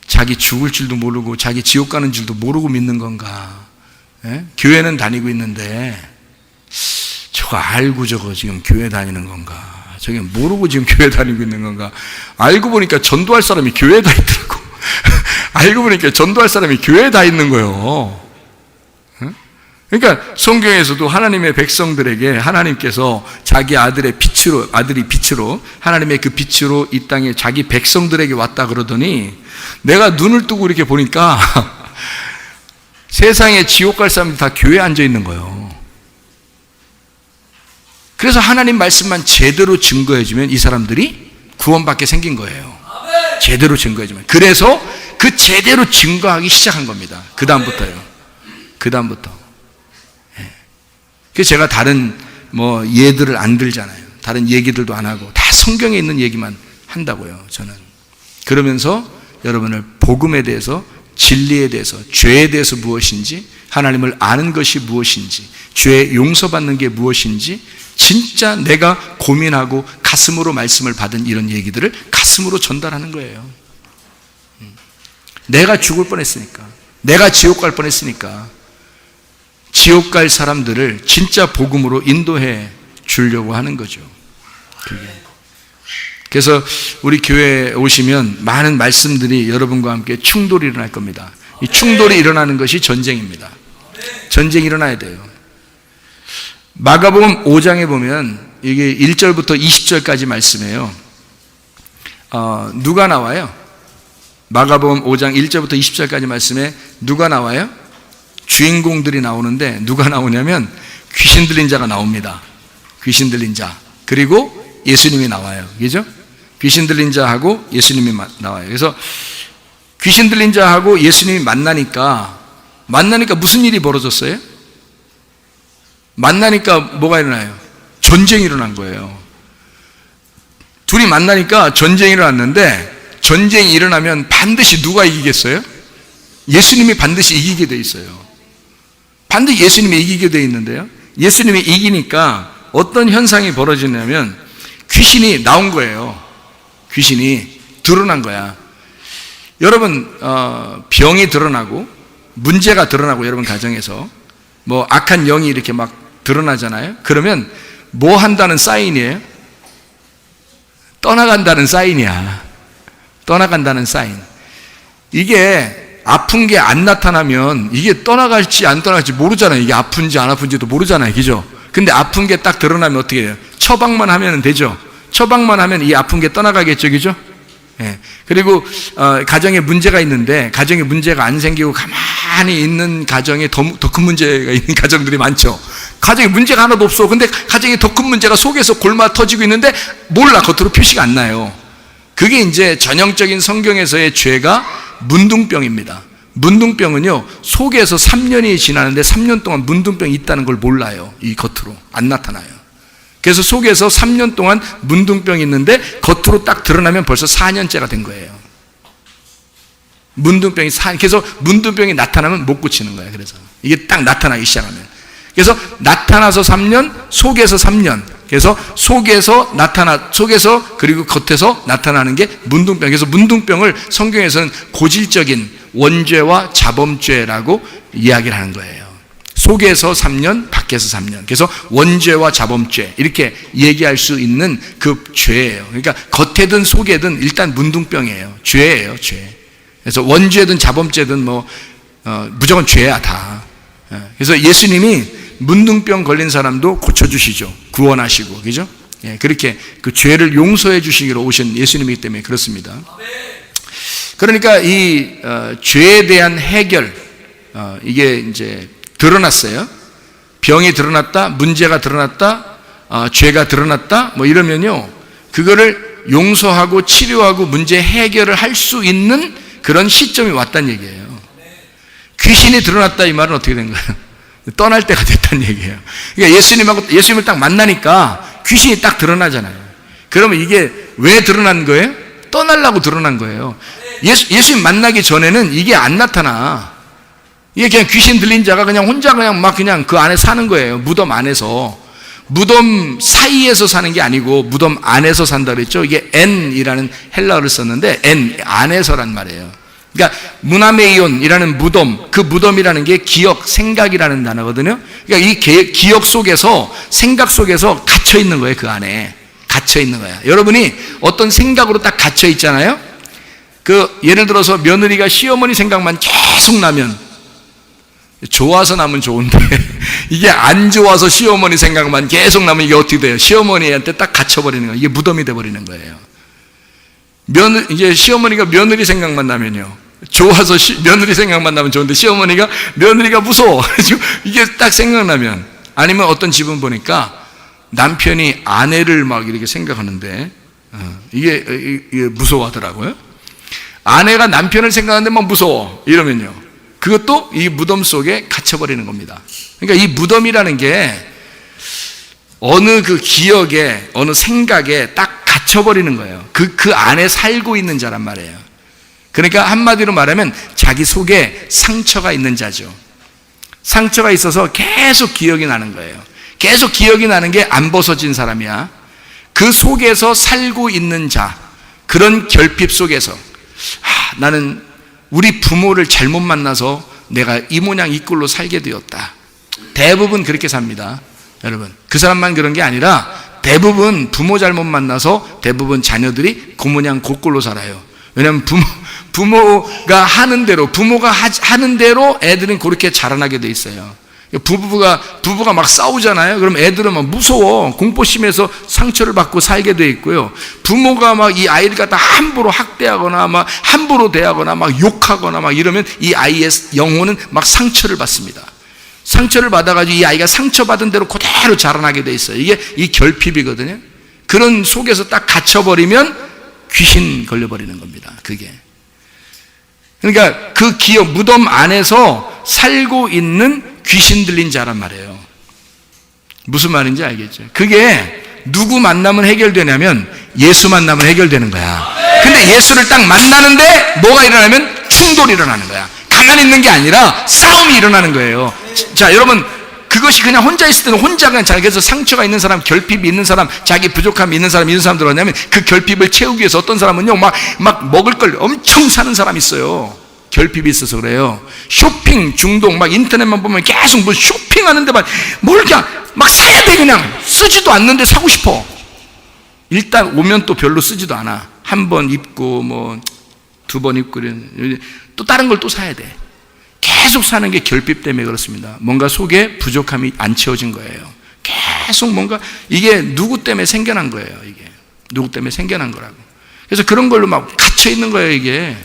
자기 죽을 줄도 모르고 자기 지옥 가는 줄도 모르고 믿는 건가. 교회는 다니고 있는데 저거 알고 저거 지금 교회 다니는 건가, 저게 모르고 지금 교회 다니고 있는 건가. 알고 보니까 전도할 사람이 교회에 다 있더라고. 알고 보니까 전도할 사람이 교회에 다 있는 거예요. 그러니까 성경에서도 하나님의 백성들에게 하나님께서 자기 아들이 빛으로 하나님의 그 빛으로 이 땅에 자기 백성들에게 왔다 그러더니 내가 눈을 뜨고 이렇게 보니까 세상에 지옥 갈 사람들이 다 교회에 앉아 있는 거예요. 그래서 하나님 말씀만 제대로 증거해주면 이 사람들이 구원받게 생긴 거예요. 제대로 증거해주면. 그래서 그 제대로 증거하기 시작한 겁니다. 그 다음부터요. 그래서 제가 다른 예들을 안 들잖아요. 다른 얘기들도 안 하고 다 성경에 있는 얘기만 한다고요. 저는 그러면서 여러분을 복음에 대해서, 진리에 대해서, 죄에 대해서 무엇인지, 하나님을 아는 것이 무엇인지, 죄 용서받는 게 무엇인지 진짜 내가 고민하고 가슴으로 말씀을 받은 이런 얘기들을 가슴으로 전달하는 거예요. 내가 죽을 뻔했으니까, 내가 지옥 갈 뻔했으니까 지옥 갈 사람들을 진짜 복음으로 인도해 주려고 하는 거죠. 그래서 우리 교회에 오시면 많은 말씀들이 여러분과 함께 충돌이 일어날 겁니다. 이 충돌이 일어나는 것이 전쟁입니다. 전쟁이 일어나야 돼요. 마가복음 5장에 보면 이게 1절부터 20절까지 말씀이에요. 누가 나와요? 마가복음 5장 1절부터 20절까지 말씀에 누가 나와요? 주인공들이 나오는데 누가 나오냐면 귀신 들린 자가 나옵니다. 귀신 들린 자. 그리고 예수님이 나와요. 그죠? 귀신 들린 자하고 예수님이 나와요. 그래서 귀신 들린 자하고 예수님이 만나니까 무슨 일이 벌어졌어요? 만나니까 뭐가 일어나요? 전쟁이 일어난 거예요. 둘이 만나니까 전쟁이 일어났는데 전쟁이 일어나면 반드시 누가 이기겠어요? 예수님이 반드시 이기게 돼 있어요. 반드시 예수님이 이기게 돼 있는데요. 예수님이 이기니까 어떤 현상이 벌어지냐면 귀신이 나온 거예요. 귀신이 드러난 거야. 여러분 병이 드러나고 문제가 드러나고 여러분 가정에서 악한 영이 이렇게 막 드러나잖아요. 그러면 뭐 한다는 사인이에요? 떠나간다는 사인이야. 떠나간다는 사인. 이게 아픈 게 안 나타나면 이게 떠나갈지 안 떠나갈지 모르잖아요. 이게 아픈지 안 아픈지도 모르잖아요. 그죠? 근데 아픈 게 딱 드러나면 어떻게 해요? 처방만 하면 되죠. 처방만 하면 이 아픈 게 떠나가겠죠. 그죠? 예. 그리고 가정에 문제가 있는데 가정에 문제가 안 생기고 가만히 있는 가정에 더 큰 문제가 있는 가정들이 많죠. 가정에 문제가 하나도 없어. 근데 가정에 더 큰 문제가 속에서 골마 터지고 있는데 몰라. 겉으로 표시가 안 나요. 그게 이제 전형적인 성경에서의 죄가 문둥병입니다. 문둥병은요, 속에서 3년이 지나는데 3년 동안 문둥병이 있다는 걸 몰라요. 이 겉으로 안 나타나요. 그래서 속에서 3년 동안 문둥병이 있는데 겉으로 딱 드러나면 벌써 4년째가 된 거예요. 그래서 문둥병이 나타나면 못 고치는 거예요. 그래서 이게 딱 나타나기 시작하면. 그래서 나타나서 3년, 속에서 3년. 그래서 속에서 그리고 겉에서 나타나는 게 문둥병. 그래서 문둥병을 성경에서는 고질적인 원죄와 자범죄라고 이야기를 하는 거예요. 속에서 3년, 밖에서 3년. 그래서 원죄와 자범죄 이렇게 얘기할 수 있는 그 죄예요. 그러니까 겉에든 속에든 일단 문둥병이에요. 죄예요, 죄. 그래서 원죄든 자범죄든 무조건 죄야 다. 그래서 예수님이 문둥병 걸린 사람도 고쳐주시죠. 구원하시고, 그죠? 예, 그렇게 그 죄를 용서해 주시기로 오신 예수님이기 때문에 그렇습니다. 그러니까 이 죄에 대한 해결, 이게 이제 드러났어요. 병이 드러났다, 문제가 드러났다, 죄가 드러났다, 이러면요, 그거를 용서하고 치료하고 문제 해결을 할 수 있는 그런 시점이 왔다는 얘기예요. 귀신이 드러났다 이 말은 어떻게 된 거예요? 떠날 때가 됐다는 얘기예요. 그러니까 예수님을 딱 만나니까 귀신이 딱 드러나잖아요. 그러면 이게 왜 드러난 거예요? 떠나려고 드러난 거예요. 예수님 만나기 전에는 이게 안 나타나. 이게 그냥 귀신 들린 자가 그냥 혼자 그냥 그 안에 사는 거예요. 무덤 안에서. 무덤 사이에서 사는 게 아니고 무덤 안에서 산다 그랬죠. 이게 엔이라는 헬라어를 썼는데 엔 안에서란 말이에요. 그러니까 무나메이온이라는 무덤, 그 무덤이라는 게 기억, 생각이라는 단어거든요. 그러니까 이 기억 속에서, 생각 속에서 갇혀 있는 거예요. 그 안에 갇혀 있는 거야. 여러분이 어떤 생각으로 딱 갇혀 있잖아요. 예를 들어서 며느리가 시어머니 생각만 계속 나면 좋아서 나면 좋은데 이게 안 좋아서 시어머니 생각만 계속 나면 이게 어떻게 돼요? 시어머니한테 딱 갇혀버리는 거예요. 이게 무덤이 돼버리는 거예요. 이제 시어머니가 며느리 생각만 나면요, 좋아서 며느리 생각만 나면 좋은데 시어머니가 며느리가 무서워 이게 딱 생각나면, 아니면 어떤 집은 보니까 남편이 아내를 막 이렇게 생각하는데 이게 무서워하더라고요. 아내가 남편을 생각하는데 막 무서워 이러면요, 그것도 이 무덤 속에 갇혀버리는 겁니다. 그러니까 이 무덤이라는 게 어느 그 기억에, 어느 생각에 딱 갇혀버리는 거예요. 그 안에 살고 있는 자란 말이에요. 그러니까 한마디로 말하면 자기 속에 상처가 있는 자죠. 상처가 있어서 계속 기억이 나는 거예요. 계속 기억이 나는 게 안 벗어진 사람이야. 그 속에서 살고 있는 자, 그런 결핍 속에서 나는 우리 부모를 잘못 만나서 내가 이 모양 이 꼴로 살게 되었다. 대부분 그렇게 삽니다. 여러분, 그 사람만 그런 게 아니라 대부분 부모 잘못 만나서 대부분 자녀들이 그 모양 그 꼴로 살아요. 왜냐하면 부모가 하는 대로, 부모가 하는 대로 애들은 그렇게 자라나게 돼 있어요. 부부가 막 싸우잖아요. 그럼 애들은 막 무서워, 공포심에서 상처를 받고 살게 돼 있고요. 부모가 막 이 아이를 갖다 함부로 학대하거나 막 함부로 대하거나 막 욕하거나 막 이러면 이 아이의 영혼은 막 상처를 받습니다. 상처를 받아가지고 이 아이가 상처받은 대로 그대로 자라나게 돼 있어요. 이게 이 결핍이거든요. 그런 속에서 딱 갇혀버리면 귀신 걸려버리는 겁니다. 그게. 그러니까 그 기억, 무덤 안에서 살고 있는 귀신 들린 자란 말이에요. 무슨 말인지 알겠죠? 그게 누구 만나면 해결되냐면 예수 만나면 해결되는 거야. 근데 예수를 딱 만나는데 뭐가 일어나면 충돌이 일어나는 거야. 가만히 있는 게 아니라 싸움이 일어나는 거예요. 자, 여러분, 그것이 그냥 혼자 있을 때는 혼자 그냥 자기에서 상처가 있는 사람, 결핍이 있는 사람, 자기 부족함이 있는 사람, 이런 사람들 뭐냐면 그 결핍을 채우기 위해서 어떤 사람은요 막 먹을 걸 엄청 사는 사람이 있어요. 결핍이 있어서 그래요. 쇼핑 중독, 막 인터넷만 보면 계속 뭐 쇼핑하는데 뭘 그냥 막 사야 돼. 그냥 쓰지도 않는데 사고 싶어. 일단 오면 또 별로 쓰지도 않아. 한 번 입고 뭐 두 번 입고 또 다른 걸 또 사야 돼. 계속 사는 게 결핍 때문에 그렇습니다. 뭔가 속에 부족함이 안 채워진 거예요. 계속 뭔가, 이게 누구 때문에 생겨난 거예요. 이게 누구 때문에 생겨난 거라고. 그래서 그런 걸로 막 갇혀 있는 거예요. 이게.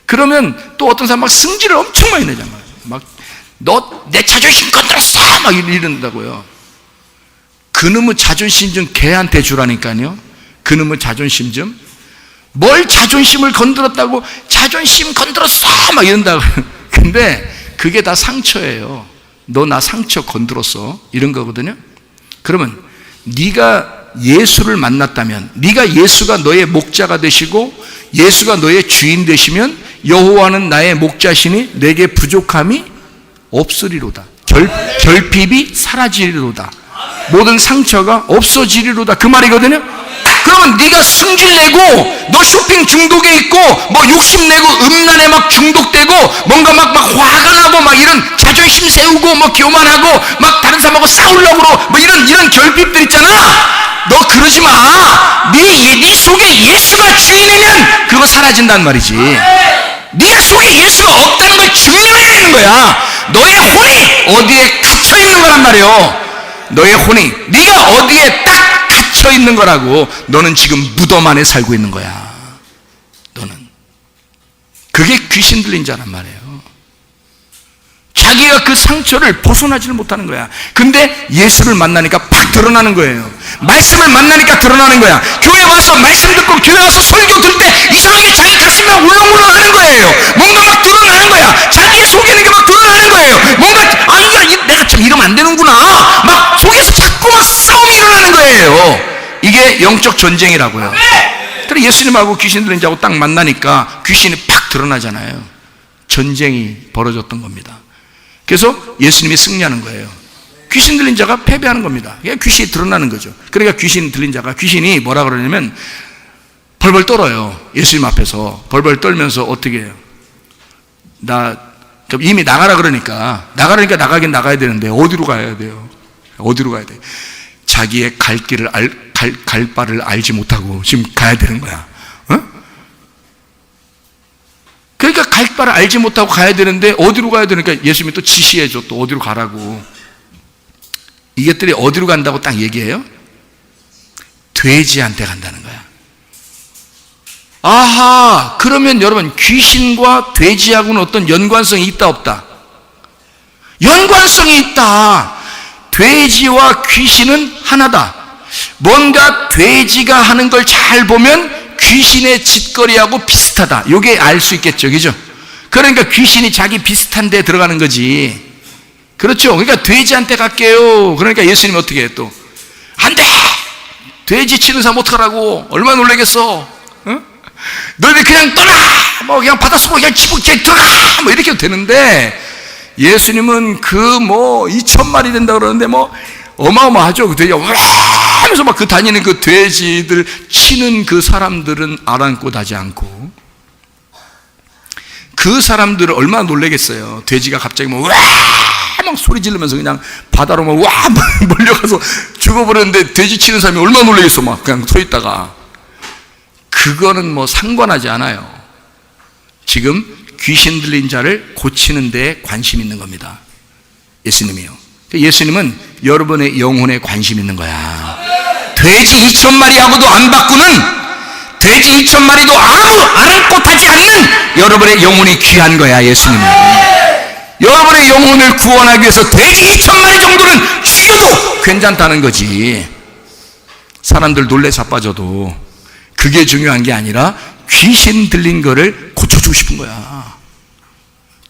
그러면 또 어떤 사람 막 승질을 엄청 많이 내잖아요. 막 너 내 자존심 건드렸어 막 이런다고요. 그놈의 자존심 좀 걔한테 주라니까요. 그놈의 자존심 좀. 뭘 자존심을 건드렸다고, 자존심 건드렸어 막 이런다고. 근데 그게 다 상처예요. 너 나 상처 건드렸어 이런 거거든요. 그러면 네가 예수를 만났다면, 네가 예수가 너의 목자가 되시고 예수가 너의 주인 되시면 여호와는 나의 목자시니 내게 부족함이 없으리로다. 결핍이 사라지리로다. 모든 상처가 없어지리로다. 그 말이거든요. 그러면 네가 승질내고 너 쇼핑 중독에 있고 뭐 욕심내고 음란에 막 중독되고 뭔가 막 화가 나고 막 이런 자존심 세우고 뭐 교만하고 막 다른 사람하고 싸우려고 뭐 이런 결핍들 있잖아. 너 그러지 마. 네 속에 예수가 주인이면 그거 사라진단 말이지. 네 속에 예수가 없다는 걸 증명해야 되는 거야. 너의 혼이 어디에 갇혀 있는 거란 말이에요. 너의 혼이, 네가 어디에 딱 갇혀 있는 거라고. 너는 지금 무덤 안에 살고 있는 거야. 너는. 그게 귀신 들린 자란 말이에요. 자기가 그 상처를 벗어나지를 못하는 거야. 근데 예수를 만나니까 팍 드러나는 거예요. 말씀을 만나니까 드러나는 거야. 교회 와서 말씀 듣고 교회 와서 설교 들 때 이상하게 자기 가슴이 막 울렁울렁 하는 거예요. 뭔가 막 드러나는 거야. 자기의 속에 있는 게 막 드러나는 거예요. 뭔가 내가 참 이러면 안 되는구나. 막 속에서 자꾸 막 싸움이 일어나는 거예요. 이게 영적 전쟁이라고요. 그래, 예수님하고 귀신 들린 자하고 딱 만나니까 귀신이 팍 드러나잖아요. 전쟁이 벌어졌던 겁니다. 그래서 예수님이 승리하는 거예요. 귀신 들린 자가 패배하는 겁니다. 귀신이 드러나는 거죠. 그러니까 귀신 들린 자가, 귀신이 뭐라 그러냐면 벌벌 떨어요. 예수님 앞에서 벌벌 떨면서 어떻게 해요? 이미 나가라 그러니까 나가긴 나가야 되는데 어디로 가야 돼요? 어디로 가야 돼? 자기의 갈 길을 갈 바를 알지 못하고 지금 가야 되는 거야. 어? 그러니까 갈 바를 알지 못하고 가야 되는데 어디로 가야 되니까 예수님이 또 지시해줘. 또 어디로 가라고. 이것들이 어디로 간다고 딱 얘기해요? 돼지한테 간다는 거야. 아하, 그러면 여러분 귀신과 돼지하고는 어떤 연관성이 있다 없다? 연관성이 있다. 돼지와 귀신은 하나다. 뭔가 돼지가 하는 걸 잘 보면 귀신의 짓거리하고 비슷하다. 요게 알 수 있겠죠. 그죠? 그러니까 귀신이 자기 비슷한 데 들어가는 거지. 그렇죠? 그러니까 돼지한테 갈게요. 그러니까 예수님이 어떻게 해 또? 안 돼! 돼지 치는 사람 어떡하라고? 얼마나 놀라겠어? 어? 너희들 그냥 떠나! 뭐 그냥 바닷속으로 그냥 치고 그냥 들어가! 뭐 이렇게 되는데 예수님은 그 뭐 2,000마리 된다 그러는데 뭐 어마어마하죠. 그 돼지가 와! 하면서 막 그 다니는 그 돼지들 치는 그 사람들은 아랑곳하지 않고 그 사람들은 얼마나 놀라겠어요. 돼지가 갑자기 뭐 와! 막 소리 지르면서 그냥 바다로 막 와! 몰려가서 죽어버렸는데 돼지 치는 사람이 얼마나 놀라겠어. 막 그냥 서 있다가. 그거는 뭐 상관하지 않아요. 지금 귀신 들린 자를 고치는 데 관심 있는 겁니다. 예수님이요. 예수님은 여러분의 영혼에 관심 있는 거야. 돼지 2,000마리하고도 안 바꾸는, 돼지 2,000마리도 아무 아랑곳하지 않는 여러분의 영혼이 귀한 거야. 예수님은 여러분의 영혼을 구원하기 위해서 돼지 2,000마리 정도는 죽여도 괜찮다는 거지. 사람들 놀래 자빠져도 그게 중요한 게 아니라 귀신 들린 거를 고쳐주고 싶은 거야.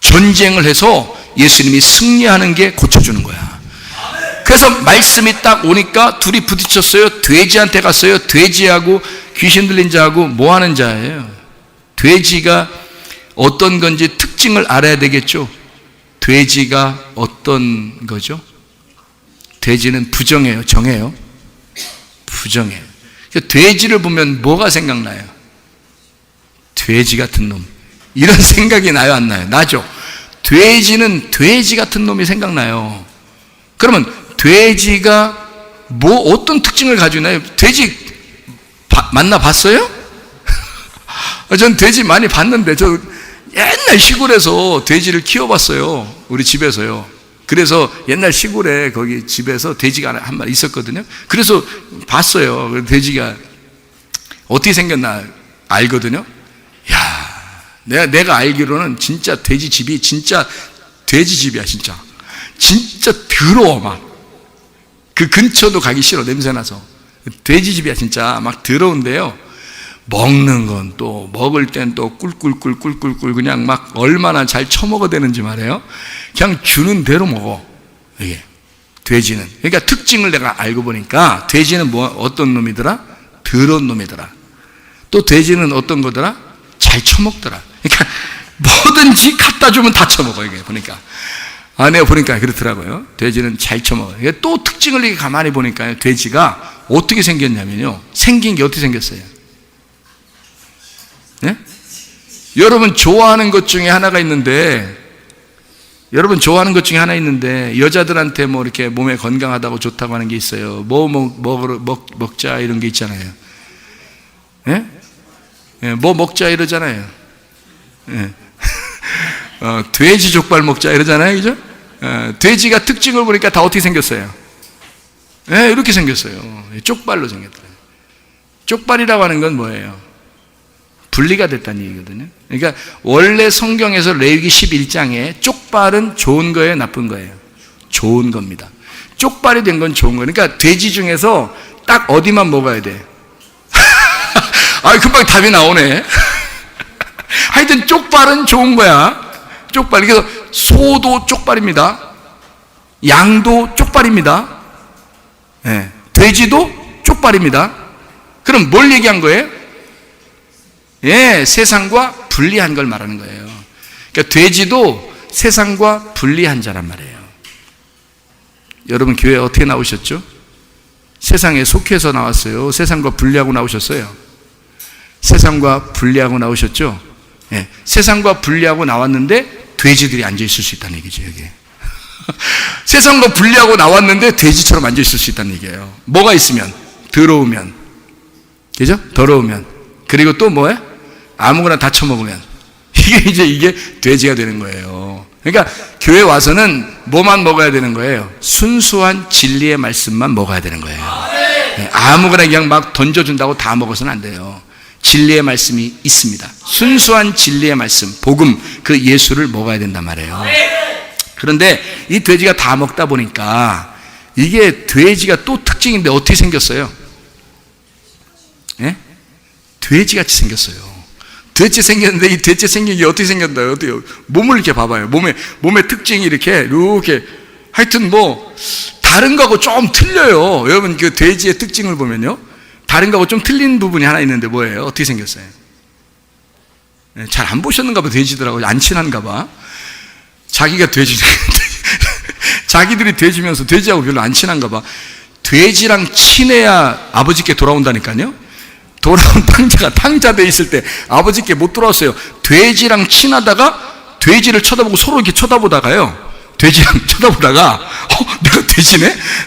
전쟁을 해서 예수님이 승리하는 게 고쳐주는 거야. 그래서 말씀이 딱 오니까 둘이 부딪혔어요. 돼지한테 갔어요. 돼지하고 귀신 들린 자하고 뭐 하는 자예요? 돼지가 어떤 건지 특징을 알아야 되겠죠. 돼지가 어떤 거죠? 돼지는 부정해요, 정해요? 부정해요. 돼지를 보면 뭐가 생각나요? 돼지 같은 놈. 이런 생각이 나요, 안 나요? 나죠? 돼지는 돼지 같은 놈이 생각나요. 그러면 돼지가 뭐 어떤 특징을 가지고 있나요? 돼지 만나봤어요? 전 돼지 많이 봤는데 저 옛날 시골에서 돼지를 키워봤어요. 우리 집에서요. 그래서 옛날 시골에 거기 집에서 돼지가 한 마리 있었거든요. 그래서 봤어요. 돼지가 어떻게 생겼나 알거든요. 야, 내가 알기로는 진짜 돼지 집이 진짜 돼지 집이야. 진짜 더러워. 막 그 근처도 가기 싫어. 냄새나서. 돼지 집이야. 진짜 막 더러운데요. 먹는 건 또 먹을 땐 또 꿀꿀꿀꿀꿀꿀 그냥 막 얼마나 잘 처먹어대는지 말이에요. 그냥 주는 대로 먹어. 이게 돼지는. 그러니까 특징을 내가 알고 보니까 돼지는 뭐 어떤 놈이더라? 더러운 놈이더라. 또 돼지는 어떤 거더라? 잘 처먹더라. 그러니까 뭐든지 갖다 주면 다 처먹어. 이게 보니까. 내가 보니까 그렇더라고요. 돼지는 잘 처먹어요. 또 특징을 이렇게 가만히 보니까요. 돼지가 어떻게 생겼냐면요. 생긴 게 어떻게 생겼어요? 네? 여러분 좋아하는 것 중에 하나가 있는데, 여자들한테 뭐 이렇게 몸에 건강하다고 좋다고 하는 게 있어요. 먹자 이런 게 있잖아요. 예? 예, 뭐 먹자 이러잖아요. 예. 돼지 족발 먹자 이러잖아요. 그죠? 돼지가 특징을 보니까 다 어떻게 생겼어요? 예, 이렇게 생겼어요. 쪽발로 생겼어요. 쪽발이라고 하는 건 뭐예요? 분리가 됐다는 얘기거든요. 그러니까 원래 성경에서 레위기 11장에 쪽발은 좋은 거예요, 나쁜 거예요? 좋은 겁니다. 쪽발이 된 건 좋은 거예요. 그러니까 돼지 중에서 딱 어디만 먹어야 돼? 금방 답이 나오네. 하여튼 쪽발은 좋은 거야. 쪽발. 그래서 소도 쪽발입니다. 양도 쪽발입니다. 네. 돼지도 쪽발입니다. 그럼 뭘 얘기한 거예요? 예, 세상과 분리한 걸 말하는 거예요. 그러니까 돼지도 세상과 분리한 자란 말이에요. 여러분 교회 어떻게 나오셨죠? 세상에 속해서 나왔어요? 세상과 분리하고 나오셨어요? 세상과 분리하고 나오셨죠? 예, 세상과 분리하고 나왔는데 돼지들이 앉아있을 수 있다는 얘기죠. 여기. 세상과 분리하고 나왔는데 돼지처럼 앉아있을 수 있다는 얘기예요. 뭐가 있으면? 더러우면. 그죠? 더러우면. 그리고 또 뭐예요? 아무거나 다 처먹으면. 이게 돼지가 되는 거예요. 그러니까 교회 와서는 뭐만 먹어야 되는 거예요? 순수한 진리의 말씀만 먹어야 되는 거예요. 아무거나 그냥 막 던져준다고 다 먹어서는 안 돼요. 진리의 말씀이 있습니다. 순수한 진리의 말씀, 복음, 그 예수를 먹어야 된단 말이에요. 그런데 이 돼지가 다 먹다 보니까 이게 돼지가 또 특징인데 어떻게 생겼어요? 예? 돼지같이 생겼어요. 돼지 생겼는데 이 돼지 생긴 게 어떻게 생겼나요? 어때요? 몸을 이렇게 봐봐요. 몸의 특징이 이렇게 하여튼 뭐 다른 거하고 좀 틀려요. 여러분 그 돼지의 특징을 보면요, 다른 거하고 좀 틀린 부분이 하나 있는데 뭐예요? 어떻게 생겼어요? 잘 안 보셨는가 봐. 돼지들하고 안 친한가 봐. 자기가 돼지 자기들이 돼지면서 돼지하고 별로 안 친한가 봐. 돼지랑 친해야 아버지께 돌아온다니까요. 돌아온 탕자 돼 있을 때 아버지께 못 돌아왔어요. 돼지랑 친하다가 돼지를 쳐다보고 서로 이렇게 쳐다보다가요, 돼지랑 쳐다보다가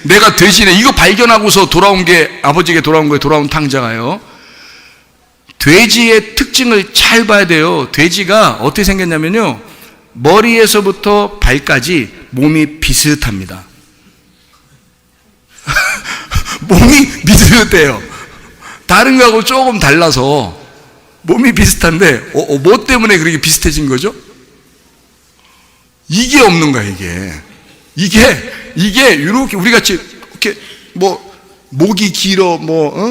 내가 돼지네 이거 발견하고서 돌아온 게 아버지에게 돌아온 거예요. 돌아온 탕자가요. 돼지의 특징을 잘 봐야 돼요. 돼지가 어떻게 생겼냐면요, 머리에서부터 발까지 몸이 비슷합니다. 몸이 비슷해요. 다른 거하고 조금 달라서 몸이 비슷한데 뭐 때문에 그렇게 비슷해진 거죠? 이게 없는 거야. 이게 이렇게 우리 같이 이렇게 뭐 목이 길어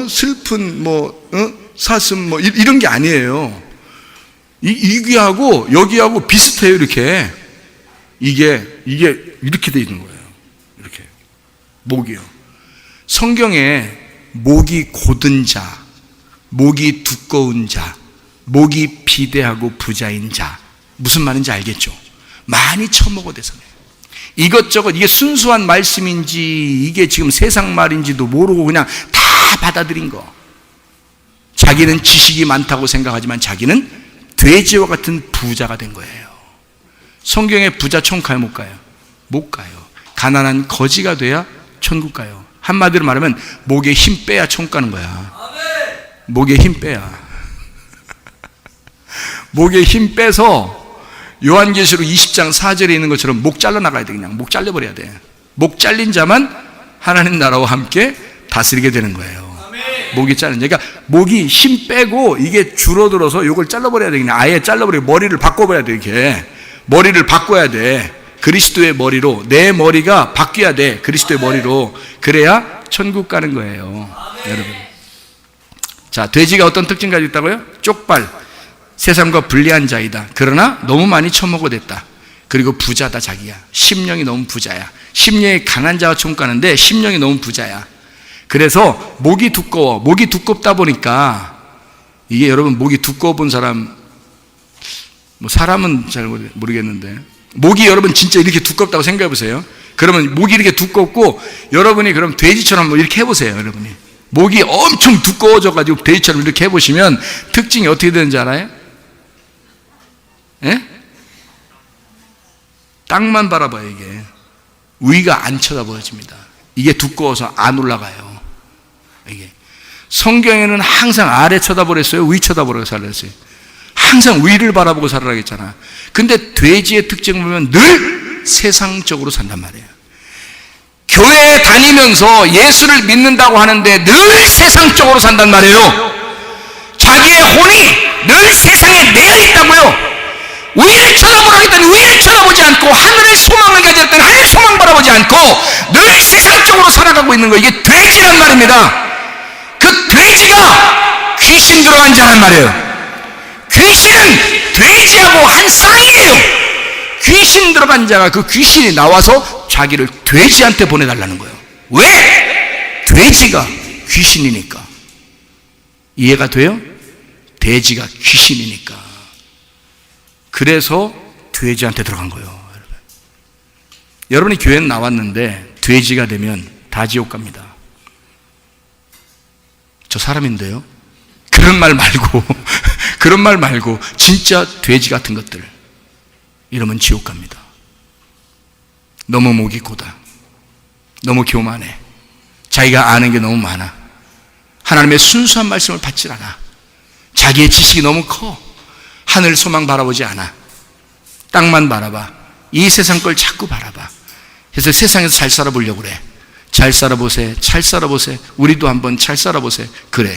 슬픈 사슴 이런 게 아니에요. 이게하고 여기하고 비슷해요. 이게 이렇게 돼 있는 거예요. 이렇게 목이요. 성경에 목이 곧은 자, 목이 두꺼운 자, 목이 비대하고 부자인 자, 무슨 말인지 알겠죠? 많이 처먹어대서 이것저것 이게 순수한 말씀인지 이게 지금 세상 말인지도 모르고 그냥 다 받아들인 거. 자기는 지식이 많다고 생각하지만 자기는 돼지와 같은 부자가 된 거예요. 성경에 부자 천국 가요, 못 가요? 못 가요. 가난한 거지가 돼야 천국 가요. 한마디로 말하면 목에 힘 빼야 천국 가는 거야. 목에 힘 빼야. 목에 힘 빼서 요한계시록 20장 4절에 있는 것처럼 목 잘라나가야 돼. 그냥 목 잘려버려야 돼. 목 잘린 자만 하나님 나라와 함께 다스리게 되는 거예요. 목이 잘린 자. 그러니까 목이 힘 빼고 이게 줄어들어서 이걸 잘라버려야 돼. 그냥 아예 잘라버리고 머리를 바꿔버려야 돼. 이렇게 머리를 바꿔야 돼. 그리스도의 머리로. 내 머리가 바뀌어야 돼. 그리스도의 머리로. 그래야 천국 가는 거예요. 여러분. 자, 돼지가 어떤 특징 가지고 있다고요? 쪽발, 세상과 불리한 자이다. 그러나 너무 많이 처먹어댔다. 그리고 부자다. 자기야. 심령이 너무 부자야. 심령이 강한 자가 천국 가는데 심령이 너무 부자야. 그래서 목이 두꺼워. 목이 두껍다 보니까 이게 여러분 목이 두꺼워 본 사람, 뭐 사람은 잘 모르겠는데 목이 여러분 진짜 이렇게 두껍다고 생각해 보세요. 그러면 목이 이렇게 두껍고 여러분이 그럼 돼지처럼 뭐 이렇게 해보세요. 여러분이 목이 엄청 두꺼워져 가지고 돼지처럼 이렇게 해보시면 특징이 어떻게 되는지 알아요? 예? 땅만 바라봐요. 이게 위가 안 쳐다보여집니다. 이게 두꺼워서 안 올라가요. 이게 성경에는 항상 아래 쳐다보랬어요, 위 쳐다보라고 살았어요. 항상 위를 바라보고 살아라 했잖아. 근데 돼지의 특징을 보면 늘 세상적으로 산단 말이에요. 교회에 다니면서 예수를 믿는다고 하는데 늘 세상적으로 산단 말이에요. 자기의 혼이 늘 세상에 매여 있다고요. 위를 쳐다보라겠다니 위를 쳐다보지 않고 하늘의 소망을 가졌더니 하늘 소망 바라보지 않고 늘 세상적으로 살아가고 있는 거, 이게 돼지란 말입니다. 그 돼지가 귀신 들어간 자란 말이에요. 귀신은 돼지하고 한 쌍이에요. 귀신 들어간 자가 그 귀신이 나와서 자기를 돼지한테 보내달라는 거예요. 왜? 돼지가 귀신이니까. 이해가 돼요? 돼지가 귀신이니까. 그래서 돼지한테 들어간 거예요. 여러분이 교회는 나왔는데 돼지가 되면 다 지옥 갑니다. 저 사람인데요. 그런 말 말고 그런 말 말고 진짜 돼지 같은 것들 이러면 지옥 갑니다. 너무 목이 고다. 너무 교만해. 자기가 아는 게 너무 많아. 하나님의 순수한 말씀을 받질 않아. 자기의 지식이 너무 커. 하늘 소망 바라보지 않아. 땅만 바라봐. 이 세상 걸 자꾸 바라봐. 그래서 세상에서 잘 살아보려고 그래. 잘 살아보세, 잘 살아보세. 우리도 한번 잘 살아보세. 그래.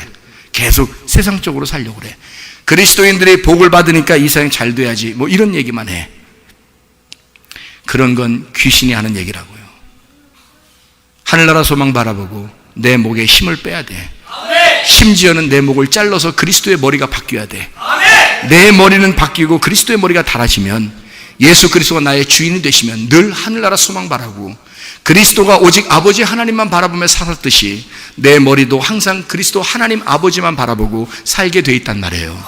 계속 세상적으로 살려고 그래. 그리스도인들이 복을 받으니까 이 세상이 잘 돼야지. 뭐 이런 얘기만 해. 그런 건 귀신이 하는 얘기라고요. 하늘나라 소망 바라보고 내 목에 힘을 빼야 돼. 심지어는 내 목을 잘라서 그리스도의 머리가 바뀌어야 돼. 내 머리는 바뀌고 그리스도의 머리가 달아지면, 예수 그리스도가 나의 주인이 되시면 늘 하늘나라 소망 바라고 그리스도가 오직 아버지 하나님만 바라보며 살았듯이 내 머리도 항상 그리스도 하나님 아버지만 바라보고 살게 돼 있단 말이에요.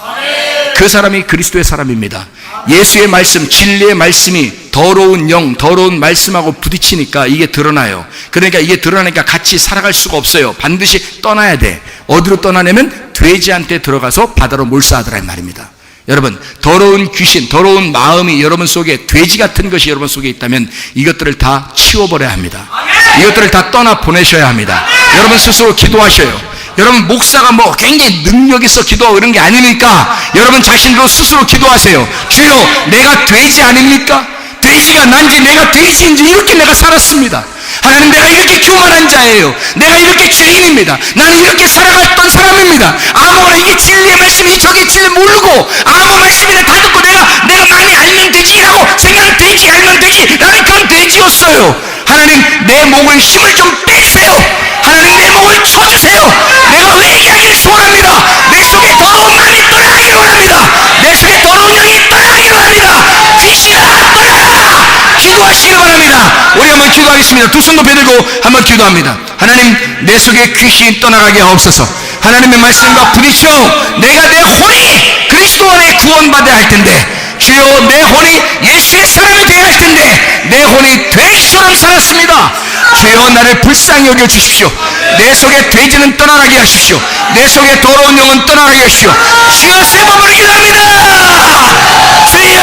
그 사람이 그리스도의 사람입니다. 예수의 말씀, 진리의 말씀이 더러운 영, 더러운 말씀하고 부딪히니까 이게 드러나요. 그러니까 이게 드러나니까 같이 살아갈 수가 없어요. 반드시 떠나야 돼. 어디로 떠나냐면 돼지한테 들어가서 바다로 몰사하더라 이 말입니다. 여러분, 더러운 귀신, 더러운 마음이 여러분 속에, 돼지 같은 것이 여러분 속에 있다면 이것들을 다 치워버려야 합니다. 이것들을 다 떠나 보내셔야 합니다. 여러분 스스로 기도하셔요. 여러분 목사가 뭐 굉장히 능력 있어 기도하고 이런 게 아니니까 여러분 자신도 스스로 기도하세요. 주여, 내가 돼지 아닙니까? 돼지가 난지 내가 돼지인지 이렇게 내가 살았습니다. 하나님, 내가 이렇게 교만한 자예요. 내가 이렇게 죄인입니다. 나는 이렇게 살아갔던 사람입니다. 아무거나 이게 진리의 말씀이 저게 진리 모르고 아무 말씀이나 다 듣고 내가 많이 알면 되지라고 생각을, 돼지 알면 되지, 나는 그런 돼지였어요. 하나님, 내 목을 힘을 좀 빼주세요. 하나님, 내 목을 쳐주세요. 내가 회개하기를 소원합니다. 내 속에 더러운 마음이 떠나가기를 원합니다. 내 속에 더러운 영이 떠나가기를 원합니다. 귀신아, 떠나가! 기도하시기를 바랍니다. 우리 한번 기도하겠습니다. 두 손 높이 들고 한번 기도합니다. 하나님, 내 속에 귀신이 떠나가게 하옵소서. 하나님의 말씀과 부딪혀 내가 내 혼이 그리스도 안에 구원받아야 할 텐데, 주여, 내 혼이 예수의 사람이 되어야 할 텐데 내 혼이 돼지처럼 살았습니다. 주여, 나를 불쌍히 여겨 주십시오. 내 속에 돼지는 떠나가게 하십시오. 내 속에 더러운 영은 떠나가게 하십시오. 주여, 세 번으로 기도합니다. 주여,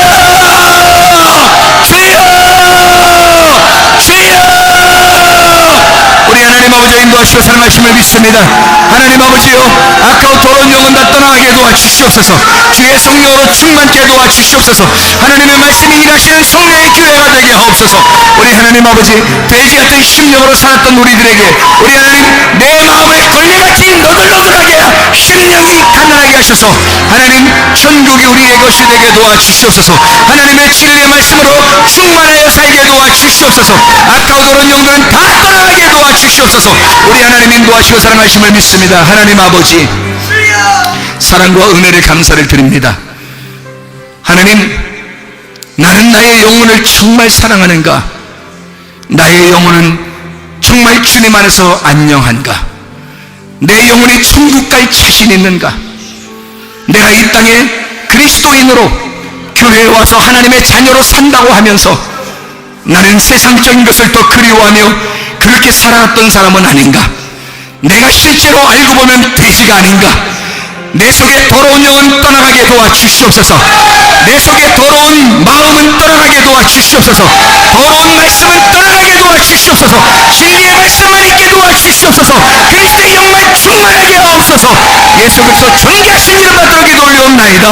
우리 하나님 아버지 인도하시고 살아가심을 믿습니다. 하나님 아버지요, 아까운 더러운 영은 다 떠나가게 도와주시옵소서. 주의 성령으로 충만케 도와주시옵소서. 하나님의 말씀이 일하시는 성령의 교회가 되게 하옵소서. 우리 하나님 아버지, 돼지 같은 심령으로 살았던 우리들에게 우리 하나님, 내 마음을 걸레같이 너덜너덜하게 심령이 가난하게 하셔서 하나님, 천국이 우리의 것이 되게 도와주시옵소서. 하나님의 진리의 말씀으로 충만하여 살게 도와주시옵소서. 아까운 영들은 다 떠나가게 도와주시옵소서. 우리 하나님 인도하시고 사랑하심을 믿습니다. 하나님 아버지, 사랑과 은혜를 감사를 드립니다. 하나님, 나는 나의 영혼을 정말 사랑하는가? 나의 영혼은 정말 주님 안에서 안녕한가? 내 영혼이 천국 갈 자신 있는가? 내가 이 땅에 그리스도인으로 교회에 와서 하나님의 자녀로 산다고 하면서 나는 세상적인 것을 더 그리워하며 그렇게 살아왔던 사람은 아닌가? 내가 실제로 알고 보면 돼지가 아닌가? 내 속에 더러운 영은 떠나가게 도와주시옵소서. 내 속에 더러운 마음은 떠나가게 도와주시옵소서. 더러운 말씀은 떠나가게 도와주시옵소서. 진리의 말씀만 있게 도와주시옵소서. 그리스도의 영만 충만하게 하옵소서. 예수 그리스도 존귀하신 이름 받들어 기도 올려옵나이다.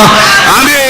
아멘.